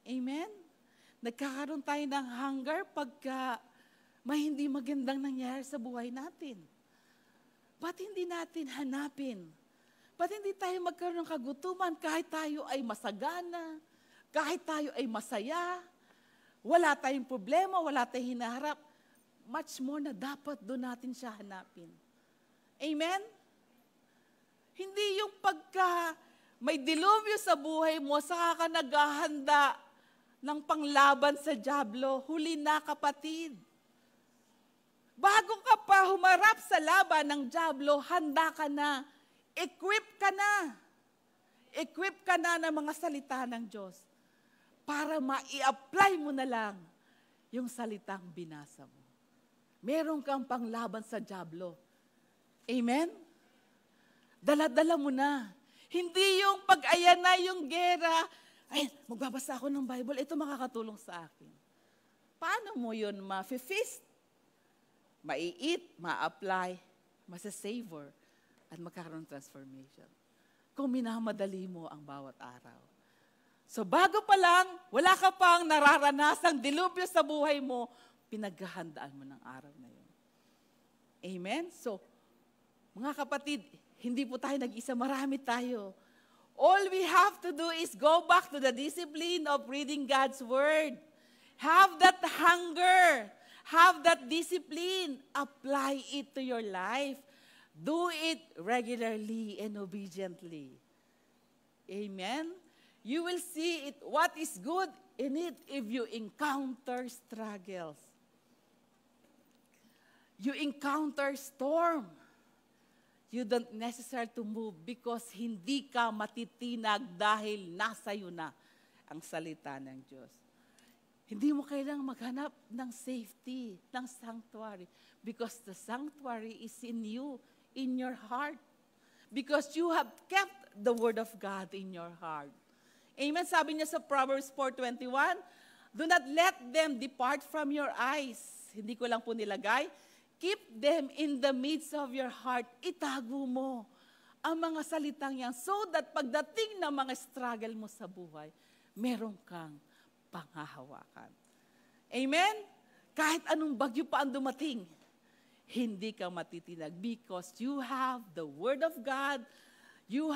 S1: Amen? Nagkakaroon tayo ng hunger pagka may hindi magandang nangyari sa buhay natin. Ba't hindi natin hanapin? Ba't hindi tayo magkaroon ng kagutuman kahit tayo ay masagana, kahit tayo ay masaya, wala tayong problema, wala tayong hinaharap, much more na dapat doon natin siya hanapin. Amen? Hindi yung pagka may dilubyo sa buhay mo, saka ka naghahanda ng panglaban sa dyablo. Huli na, kapatid. Bago ka pa humarap sa laban ng dyablo, handa ka na. Equip ka na. Equip ka na ng mga salita ng Diyos para ma-i-apply mo na lang yung salitang binasa mo. Meron kang panglaban sa dyablo. Amen? Dala-dala mo na. Hindi yung pag-ayan na yung gera, ay, magbabasa ako ng Bible, ito makakatulong sa akin. Paano mo yun ma-feast? Mai-eat, ma-apply, masasavor, at magkakaroon ng transformation. Kung minamadali mo ang bawat araw. So bago pa lang, wala ka pang nararanasang dilubyo sa buhay mo, pinaghahandaan mo ng araw na yun. Amen? So, mga kapatid, hindi po tayo nag-isa, marami tayo. All we have to do is go back to the discipline of reading God's Word. Have that hunger. Have that discipline. Apply it to your life. Do it regularly and obediently. Amen? You will see it, what is good in it if you encounter struggles. You encounter storm. You don't necessary to move because hindi ka matitinag dahil nasa iyo na ang salita ng Diyos. Hindi mo kailangang maghanap ng safety, ng sanctuary, because the sanctuary is in you, in your heart. Because you have kept the Word of God in your heart. Amen? Sabi niya sa Proverbs 4:21, do not let them depart from your eyes. Hindi ko lang po nilagay. Keep them in the midst of your heart. Itago mo ang mga salitang yan so that pagdating ng mga struggle mo sa buhay, meron kang panghahawakan. Amen? Kahit anong bagyo pa ang dumating, hindi ka matitinag because you have the Word of God. You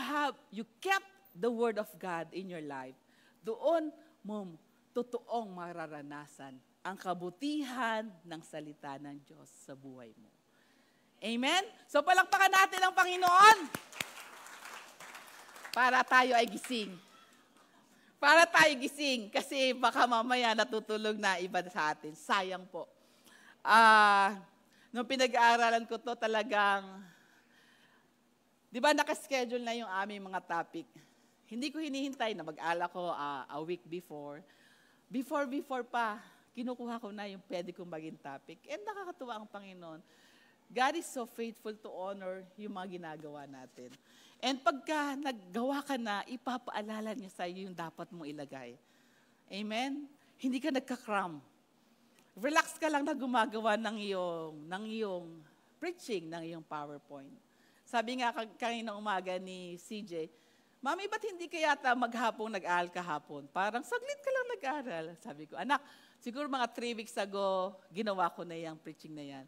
S1: kept the Word of God in your life. Doon mo totoong mararanasan ang kabutihan ng salita ng Diyos sa buhay mo. Amen? So palakpakan natin ang Panginoon para tayo ay gising. Para tayo gising kasi baka mamaya natutulog na iba sa atin. Sayang po. Nung pinag-aaralan ko to talagang, di ba nakaschedule na yung aming mga topic. Hindi ko hinihintay na mag-ala ko a week before. Before pa, kinukuha ko na yung pwede kong maging topic. And nakakatuwa ang Panginoon. God is so faithful to honor yung mga ginagawa natin. And pagka naggawa ka na, ipapaalala niya sa iyo yung dapat mong ilagay. Amen? Hindi ka nagka-cram. Relax ka lang na gumagawa ng iyong preaching, ng iyong PowerPoint. Sabi nga kanina umaga ni CJ, Mami, ba't hindi ka yata maghapong nag-aaral kahapon? Parang saglit ka lang nag-aaral. Sabi ko, anak, siguro mga 3 weeks ago, ginawa ko na yung preaching na yan.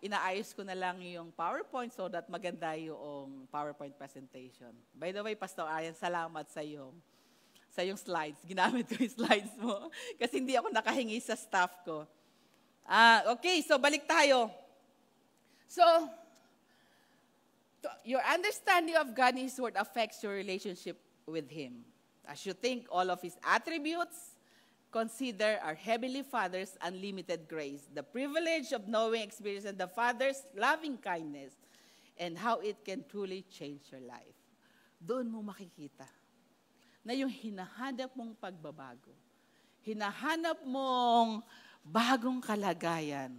S1: Inaayos ko na lang yung PowerPoint so that maganda yung PowerPoint presentation. By the way, Pastor Ayan, salamat sa iyong slides. Ginamit ko yung slides mo kasi hindi ako nakahingi sa staff ko. Okay, so balik tayo. So, your understanding of God and His Word affects your relationship with Him. As you think all of His attributes, consider our Heavenly Father's unlimited grace, the privilege of knowing, experiencing the Father's loving kindness, and how it can truly change your life. doon mo makikita na yung hinahanap mong pagbabago, hinahanap mong bagong kalagayan,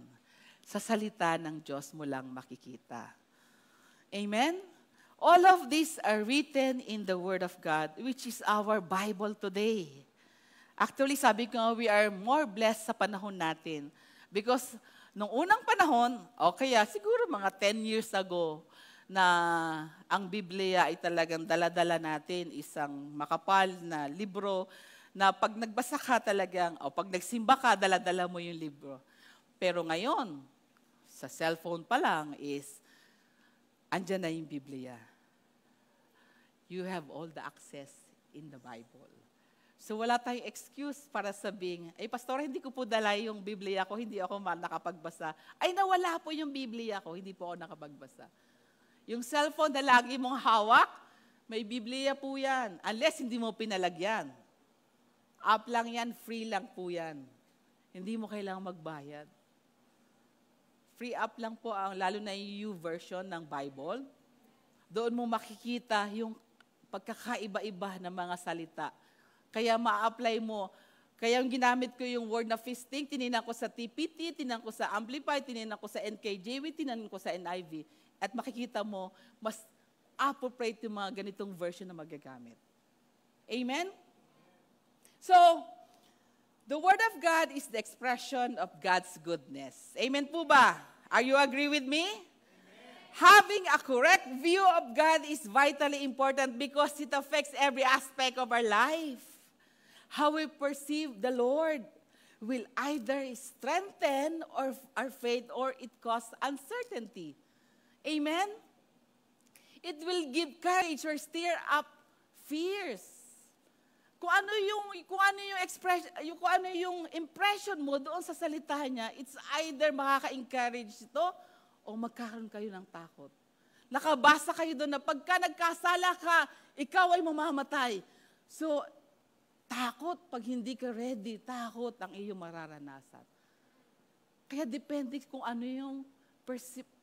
S1: sa salita ng Diyos mo lang makikita. Amen? All of these are written in the Word of God, which is our Bible today. Actually, sabi ko, we are more blessed sa panahon natin. Because nung unang panahon, o kaya siguro mga 10 years ago, na ang Biblia ay talagang dala-dala natin, isang makapal na libro, na pag nagbasa ka talagang, o pag nagsimba ka, dala-dala mo yung libro. Pero ngayon, sa cellphone pa lang is, andyan na yung Biblia. You have all the access in the Bible. So wala tayong excuse para sabing, ay pastor, hindi ko po dala yung Biblia ko, hindi ako nakapagbasa. Ay nawala po yung Biblia ko, hindi po ako nakapagbasa. Yung cellphone na lagi mong hawak, may Biblia po yan. Unless hindi mo pinalagyan. App lang yan, free lang po yan. Hindi mo kailangang magbayad. Free app lang po, lalo na yung YouVersion ng Bible. Doon mo makikita yung pagkakaiba-iba ng mga salita. Kaya ma-apply mo. Kaya yung ginamit ko yung word na feasting, tininan ko sa TPT, tininan ko sa Amplify, tininan ko sa NKJV, tininan ko sa NIV. At makikita mo, mas appropriate yung mga ganitong version na magagamit. Amen? So, the Word of God is the expression of God's goodness. Amen po ba? Are you agree with me? Having a correct view of God is vitally important because it affects every aspect of our life. How we perceive the Lord will either strengthen our faith or it cause uncertainty. Amen? It will give courage or stir up fears. Kung ano yung impression mo doon sa salita niya, it's either makaka-encourage ito o magkakaroon kayo ng takot. Nakabasa kayo doon na pagka nagkasala ka, ikaw ay mamamatay. So, takot pag hindi ka ready, takot ang iyong mararanasan. Kaya depende kung ano yung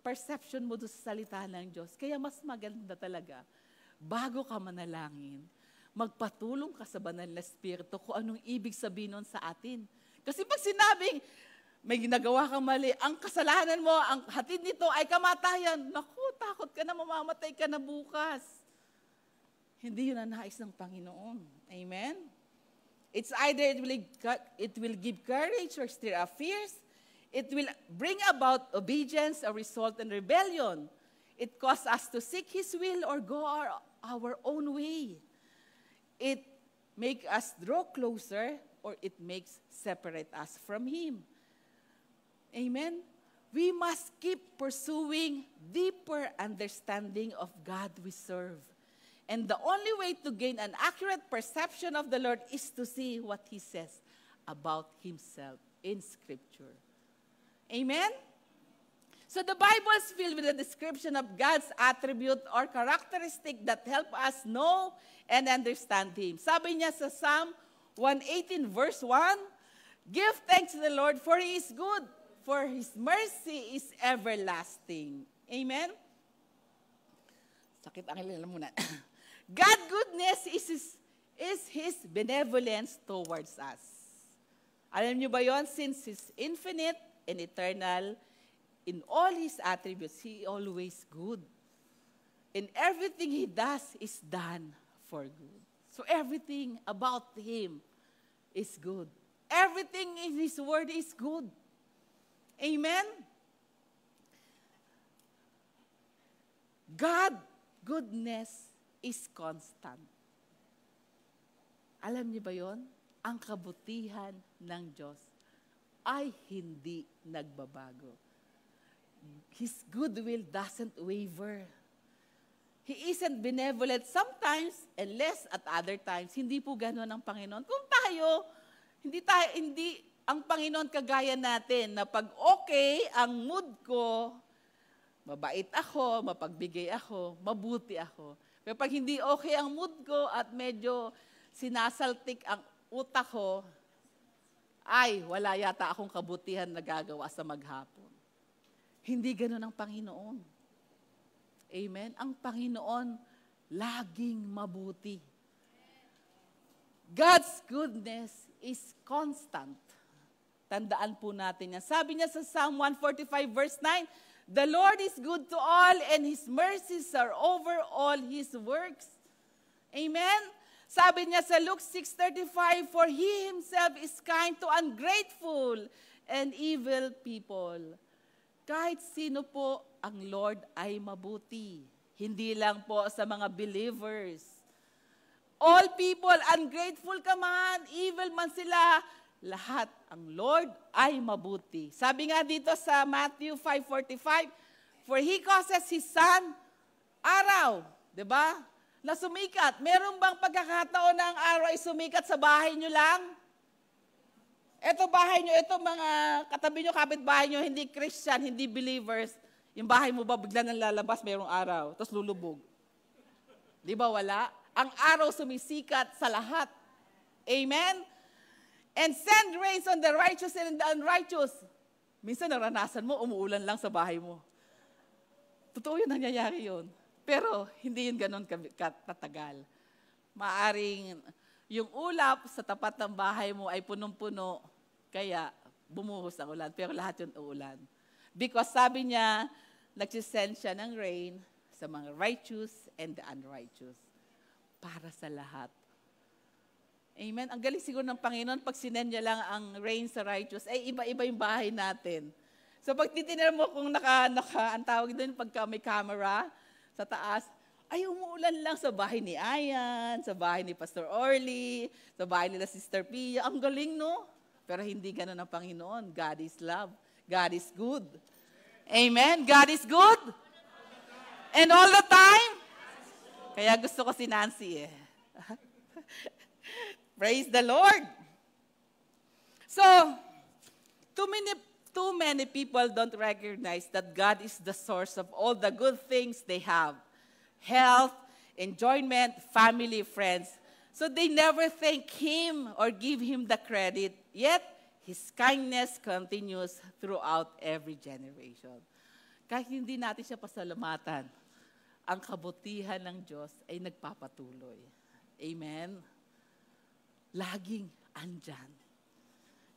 S1: perception mo doon sa salita ng Diyos. Kaya mas maganda talaga, bago ka manalangin, magpatulong ka sa banal na Espiritu kung anong ibig sabihin nun sa atin. Kasi pag sinabing, may ginagawa kang mali, ang kasalanan mo, ang hatid nito ay kamatayan. Naku, takot ka na, mamamatay ka na bukas. Hindi yun ang nais ng Panginoon. Amen? It's either it will give courage or stir up fears. It will bring about obedience or result in rebellion. It causes us to seek His will or go our own way. It makes us draw closer or it makes separate us from Him. Amen? We must keep pursuing deeper understanding of God we serve. And the only way to gain an accurate perception of the Lord is to see what He says about Himself in Scripture. Amen? So the Bible is filled with a description of God's attribute or characteristic that help us know and understand Him. Sabi niya sa Psalm 118 verse 1, give thanks to the Lord for He is good, for His mercy is everlasting. Amen? Sakit ang ilala muna. God's goodness is His benevolence towards us. Alam niyo ba yon? Since He's infinite and eternal, in all His attributes, He always good. And everything He does is done for good. So everything about Him is good. Everything in His Word is good. Amen? God, goodness is constant. Alam niyo ba yon? Ang kabutihan ng Diyos ay hindi nagbabago. His goodwill doesn't waver. He isn't benevolent sometimes and less at other times. Hindi po gano'n ang Panginoon. Kung tayo, hindi ang Panginoon kagaya natin na pag okay ang mood ko, mabait ako, mapagbigay ako, mabuti ako. Pero pag hindi okay ang mood ko at medyo sinasaltik ang utak ko, ay, wala yata akong kabutihan na gagawa sa maghapon. Hindi gano'n ang Panginoon. Amen? Ang Panginoon, laging mabuti. God's goodness is constant. Tandaan po natin yan. Sabi niya sa Psalm 145 verse 9, "The Lord is good to all and His mercies are over all His works." Amen? Sabi niya sa Luke 6:35, "For He Himself is kind to ungrateful and evil people." Kahit sino po, ang Lord ay mabuti. Hindi lang po sa mga believers. All people, ungrateful ka man, evil man sila, lahat ang Lord ay mabuti. Sabi nga dito sa Matthew 5:45, "For He causes His sun, araw," di ba? Na sumikat. Meron bang pagkakataon na ang araw ay sumikat sa bahay nyo lang? Ito bahay nyo, ito mga katabi nyo, kapitbahay nyo, hindi Christian, hindi believers. Yung bahay mo ba bigla nang lalabas, mayroong araw, tapos lulubog? Di ba wala? Ang araw sumisikat sa lahat. Amen? "And send rains on the righteous and the unrighteous." Minsan naranasan mo, umuulan lang sa bahay mo. Totoo yun, nangyayari yun. Pero hindi yun ganun katatagal. Maaring yung ulap sa tapat ng bahay mo ay punong-puno, kaya bumuhos ang ulan. Pero lahat yun uulan. Because sabi niya, nagsisend siya ng rain sa mga righteous and the unrighteous. Para sa lahat. Amen? Ang galing siguro ng Panginoon, pag sinend niya lang ang rain sa righteous, ay iba-iba yung bahay natin. So pag titinan mo kung ang tawag doon, pagka may camera sa taas, ay umuulan lang sa bahay ni Ayan, sa bahay ni Pastor Orly, sa bahay nila Sister Pia. Ang galing, no? Pero hindi ganun ang Panginoon. God is love. God is good. Amen? God is good. And all the time? Kaya gusto ko si Nancy eh. Praise the Lord. So, too many people don't recognize that God is the source of all the good things they have. Health, enjoyment, family, friends. So they never thank Him or give Him the credit. Yet, His kindness continues throughout every generation. Kahit hindi natin siya pasalamatan, ang kabutihan ng Diyos ay nagpapatuloy. Amen? Laging andyan.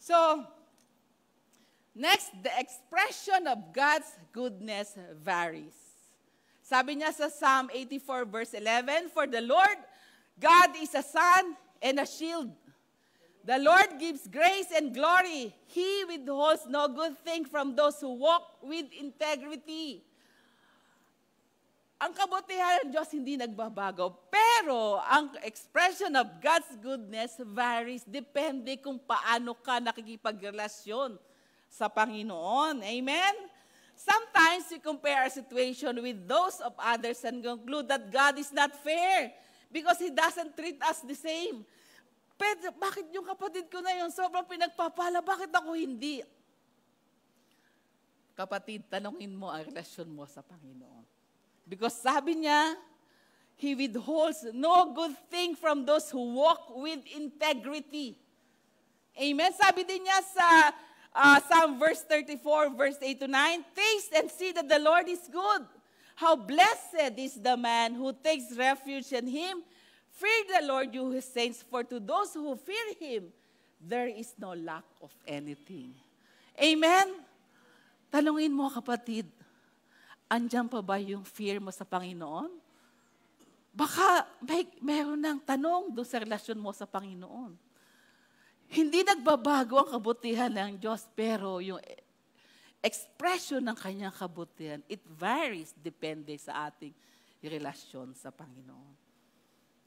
S1: So, next, the expression of God's goodness varies. Sabi niya sa Psalm 84 verse 11, "For the Lord, God is a sun and a shield. The Lord gives grace and glory. He withholds no good thing from those who walk with integrity." Ang kabutihan ng Diyos hindi nagbabago, pero ang expression of God's goodness varies. Depende kung paano ka nakikipagrelasyon sa Panginoon. Amen? Sometimes we compare our situation with those of others and conclude that God is not fair because He doesn't treat us the same. Pero bakit yung kapatid ko na yun sobrang pinagpapala, bakit ako hindi? Kapatid, tanungin mo ang relasyon mo sa Panginoon. Because sabi niya, He withholds no good thing from those who walk with integrity. Amen? Sabi din niya sa Psalm verse 34, verse 8 to 9, "Taste and see that the Lord is good. How blessed is the man who takes refuge in Him. Fear the Lord, you His saints, for to those who fear Him, there is no lack of anything." Amen? Tanungin mo, kapatid, andyan pa ba yung fear mo sa Panginoon? Baka meron ng tanong doon sa relasyon mo sa Panginoon. Hindi nagbabago ang kabutihan ng Diyos, pero yung expression ng kanyang kabutihan, it varies depende sa ating relasyon sa Panginoon.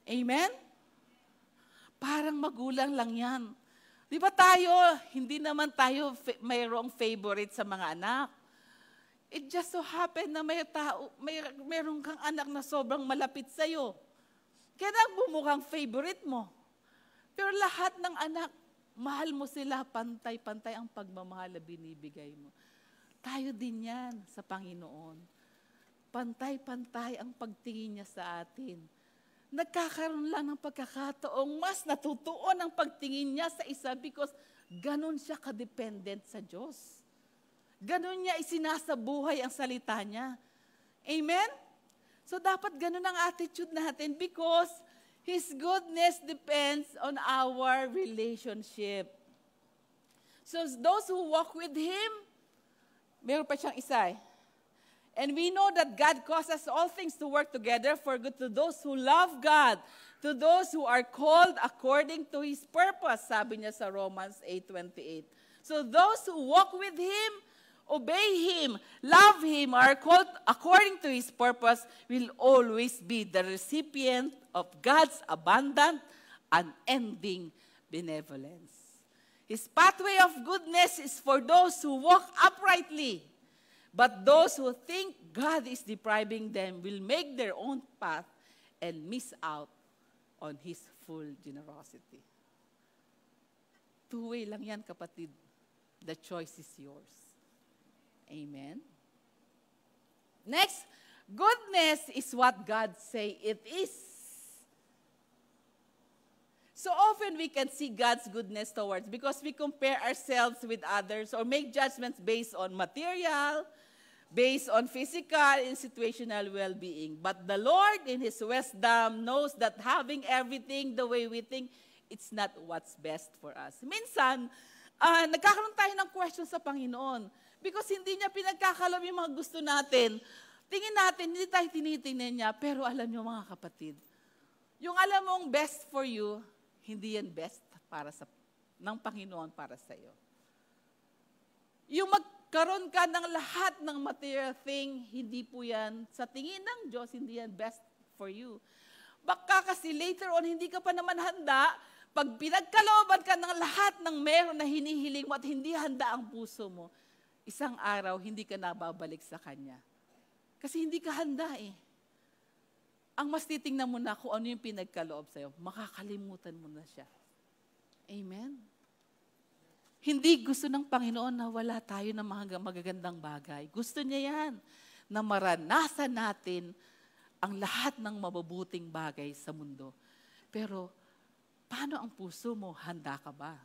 S1: Amen? Parang magulang lang yan. Di ba tayo, hindi naman tayo mayroong favorite sa mga anak. It just so happened na mayroong kang anak na sobrang malapit sa'yo. Kaya bumukhang favorite mo. Pero lahat ng anak, mahal mo sila, pantay-pantay ang pagmamahal na binibigay mo. Tayo din yan sa Panginoon. Pantay-pantay ang pagtingin niya sa atin. Nagkakaroon lang ng pagkakataong mas natutuon ang pagtingin niya sa isa because ganun siya kadependent sa Diyos. Ganun niya isinasabuhay ang salita niya. Amen? So dapat ganun ang attitude natin because His goodness depends on our relationship. So those who walk with Him, meron pa siyang isa eh. And we know that God causes all things to work together for good to those who love God, to those who are called according to His purpose, sabi niya sa Romans 8:28. So those who walk with Him, obey Him, love Him, are called according to His purpose, will always be the recipient of God's abundant, unending benevolence. His pathway of goodness is for those who walk uprightly. But those who think God is depriving them will make their own path and miss out on His full generosity. Two-way lang yan, kapatid. The choice is yours. Amen? Next, goodness is what God say it is. So often we can see God's goodness towards because we compare ourselves with others or make judgments based on material, based on physical and situational well-being. But the Lord, in His wisdom, knows that having everything the way we think, it's not what's best for us. Minsan, nagkakaroon tayo ng question sa Panginoon because hindi niya pinagkakalob yung mga gusto natin. Tingin natin, hindi tayo tinitingnan niya, pero alam niyo mga kapatid, yung alam mong best for you, hindi yan best para ng Panginoon para sa iyo. Yung magkaroon ka ng lahat ng material thing, hindi po yan, sa tingin ng Diyos, hindi yan best for you. Baka kasi later on, hindi ka pa naman handa, pag pinagkalooban ka ng lahat ng meron na hinihiling mo at hindi handa ang puso mo, isang araw, hindi ka nababalik sa Kanya. Kasi hindi ka handa eh. Ang mas titingnan mo na kung ano yung pinagkaloob sa'yo, makakalimutan mo na siya. Amen? Hindi gusto ng Panginoon na wala tayo ng mga magagandang bagay. Gusto niya yan, na maranasan natin ang lahat ng mabubuting bagay sa mundo. Pero, paano ang puso mo? Handa ka ba?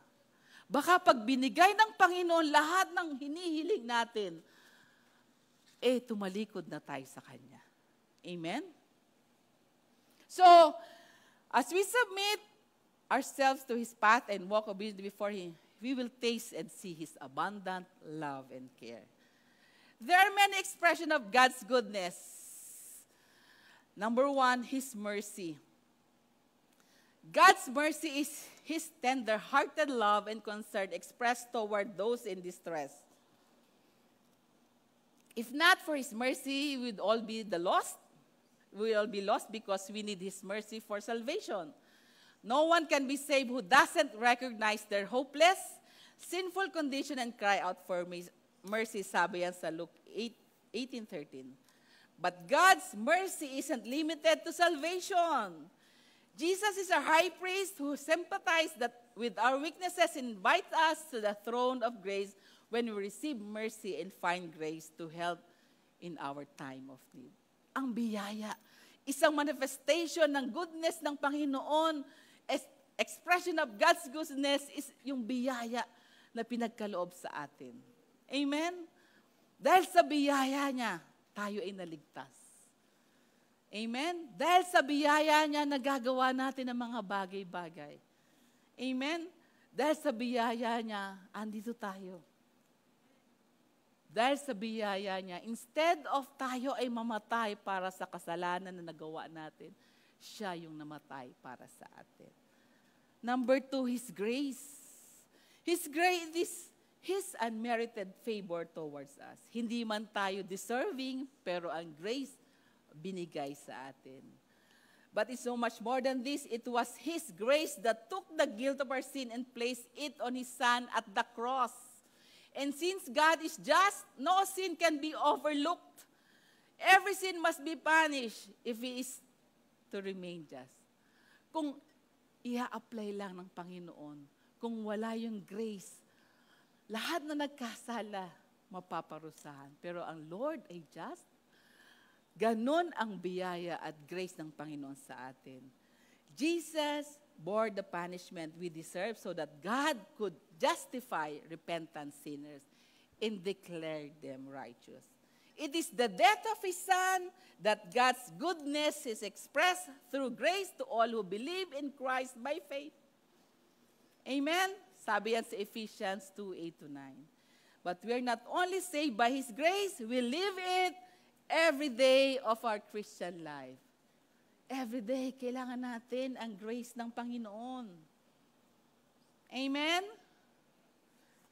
S1: Baka pag binigay ng Panginoon lahat ng hinihiling natin, tumalikod na tayo sa Kanya. Amen? So, as we submit ourselves to His path and walk obediently before Him, we will taste and see His abundant love and care. There are many expressions of God's goodness. Number one, His mercy. God's mercy is His tender-hearted love and concern expressed toward those in distress. If not for His mercy, we would all be lost. We will be lost because we need His mercy for salvation. No one can be saved who doesn't recognize their hopeless, sinful condition and cry out for mercy, sabi yan sa Luke 18:13. But God's mercy isn't limited to salvation. Jesus is our high priest who sympathizes with our weaknesses and invites us to the throne of grace when we receive mercy and find grace to help in our time of need. Ang biyaya, isang manifestation ng goodness ng Panginoon, expression of God's goodness is yung biyaya na pinagkaloob sa atin. Amen? Dahil sa biyaya niya, tayo ay naligtas. Amen? Dahil sa biyaya niya, nagagawa natin ang mga bagay-bagay. Amen? Dahil sa biyaya niya, andito tayo. Dahil sa biyaya niya, instead of tayo ay mamatay para sa kasalanan na nagawa natin, siya yung namatay para sa atin. Number two, His grace. His grace is His unmerited favor towards us. Hindi man tayo deserving, pero ang grace binigay sa atin. But it's so much more than this. It was His grace that took the guilt of our sin and placed it on His Son at the cross. And since God is just, no sin can be overlooked. Every sin must be punished if He is to remain just. Kung i-apply lang ng Panginoon, kung wala yung grace, lahat na nagkasala, mapaparusahan. Pero ang Lord ay just. Ganon ang biyaya at grace ng Panginoon sa atin. Jesus bore the punishment we deserve so that God could justify repentant sinners and declare them righteous. It is the death of His Son that God's goodness is expressed through grace to all who believe in Christ by faith. Amen? Sabi yan sa Ephesians 2:8-9. But we are not only saved by His grace, we live it every day of our Christian life. Every day, kailangan natin ang grace ng Panginoon. Amen?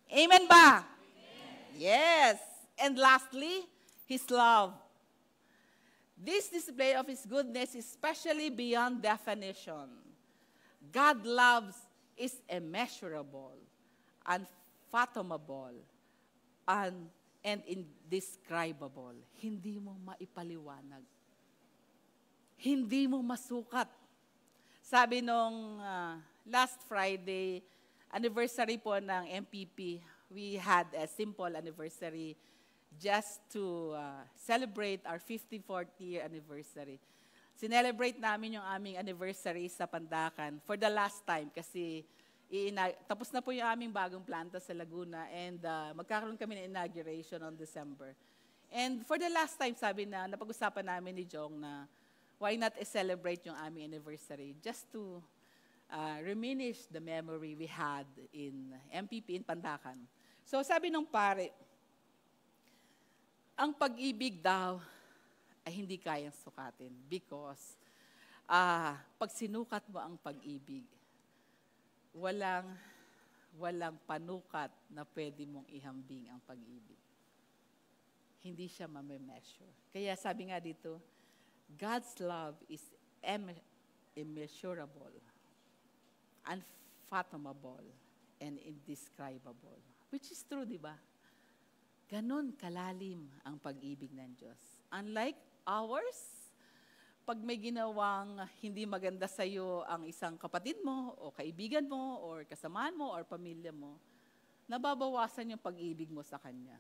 S1: Amen ba? Amen. Yes. And lastly, His love. This display of His goodness is especially beyond definition. God loves is immeasurable, unfathomable, and indescribable. Hindi mo maipaliwanag. Hindi mo masukat. Sabi nung last Friday, anniversary po ng MPP, we had a simple anniversary just to celebrate our 54th year anniversary. Sinelebrate namin yung aming anniversary sa Pandacan for the last time kasi tapos na po yung aming bagong planta sa Laguna and magkakaroon kami ng inauguration on December. And for the last time, sabi na, napag-usapan namin ni Jong na why not celebrate yung aming anniversary just to reminisce the memory we had in MPP in Pandacan. So sabi nung pare, ang pag-ibig daw ay hindi kayang sukatin because pag sinukat mo ang pag-ibig, walang panukat na pwede mong ihambing ang pag-ibig. Hindi siya ma-measure. Kaya sabi nga dito, God's love is immeasurable, unfathomable, and indescribable. Which is true, di ba? Ganon kalalim ang pag-ibig ng Diyos. Unlike ours, pag may ginawang hindi maganda sa iyo ang isang kapatid mo, o kaibigan mo, or kasamahan mo, or pamilya mo, nababawasan yung pag-ibig mo sa Kanya.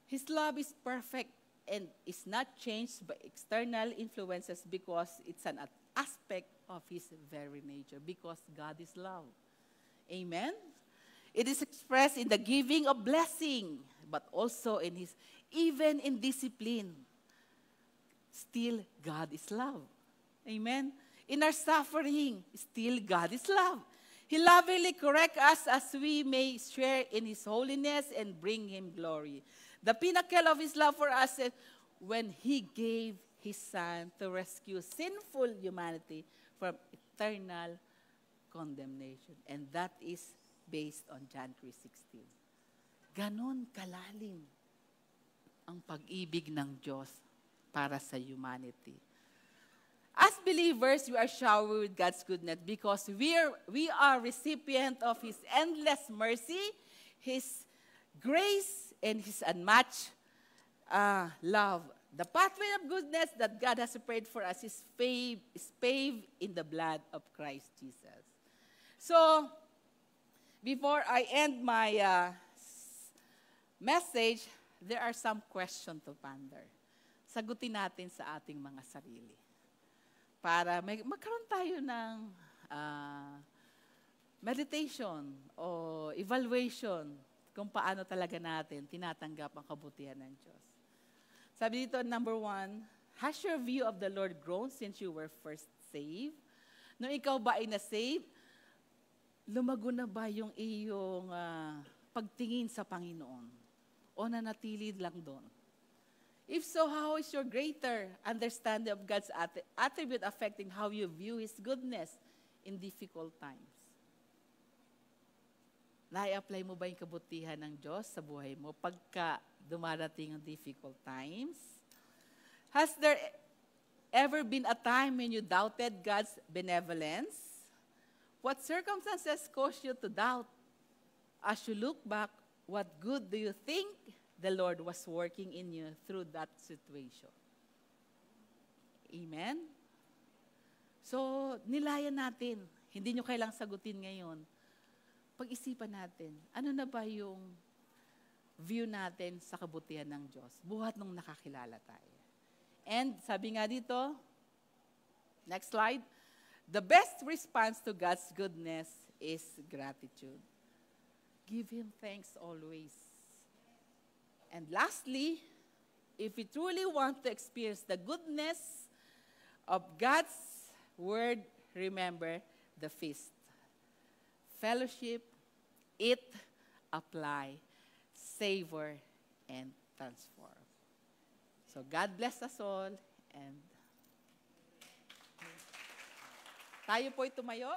S1: His love is perfect and is not changed by external influences because it's an aspect of His very nature, because God is love. Amen? It is expressed in the giving of blessing, but also even in discipline. Still, God is love. Amen? In our suffering, still God is love. He lovingly corrects us as we may share in His holiness and bring Him glory. The pinnacle of His love for us is when He gave His Son to rescue sinful humanity from eternal condemnation. And that is based on John 3:16. Ganon kalalim ang pag-ibig ng Diyos para sa humanity. As believers, we are showered with God's goodness because we are recipient of His endless mercy, His grace, and His unmatched love. The pathway of goodness that God has prepared for us is paved in the blood of Christ Jesus. So, before I end my message, there are some questions to ponder. Sagutin natin sa ating mga sarili. Para magkaroon tayo ng meditation o evaluation kung paano talaga natin tinatanggap ang kabutihan ng Diyos. Sabi dito, number 1, has your view of the Lord grown since you were first saved? Nung ikaw ba ay na-save, lumago na ba yung iyong pagtingin sa Panginoon? O nanatili lang doon? If so, how is your greater understanding of God's attribute affecting how you view His goodness in difficult times? Na-apply mo ba yung kabutihan ng Diyos sa buhay mo pagka dumarating ang difficult times? Has there ever been a time when you doubted God's benevolence? What circumstances caused you to doubt? As you look back, what good do you think the Lord was working in you through that situation? Amen? So, nilayan natin. Hindi nyo kailang sagutin ngayon. Pag-isipan natin, ano na ba yung view natin sa kabutihan ng Diyos? Buhat nung nakakilala tayo. And sabi nga dito, next slide, the best response to God's goodness is gratitude. Give Him thanks always. And lastly, if we truly want to experience the goodness of God's word, remember the feast. Fellowship, eat, apply, savor, and transform. So God bless us all, and tayo po'y tumayo.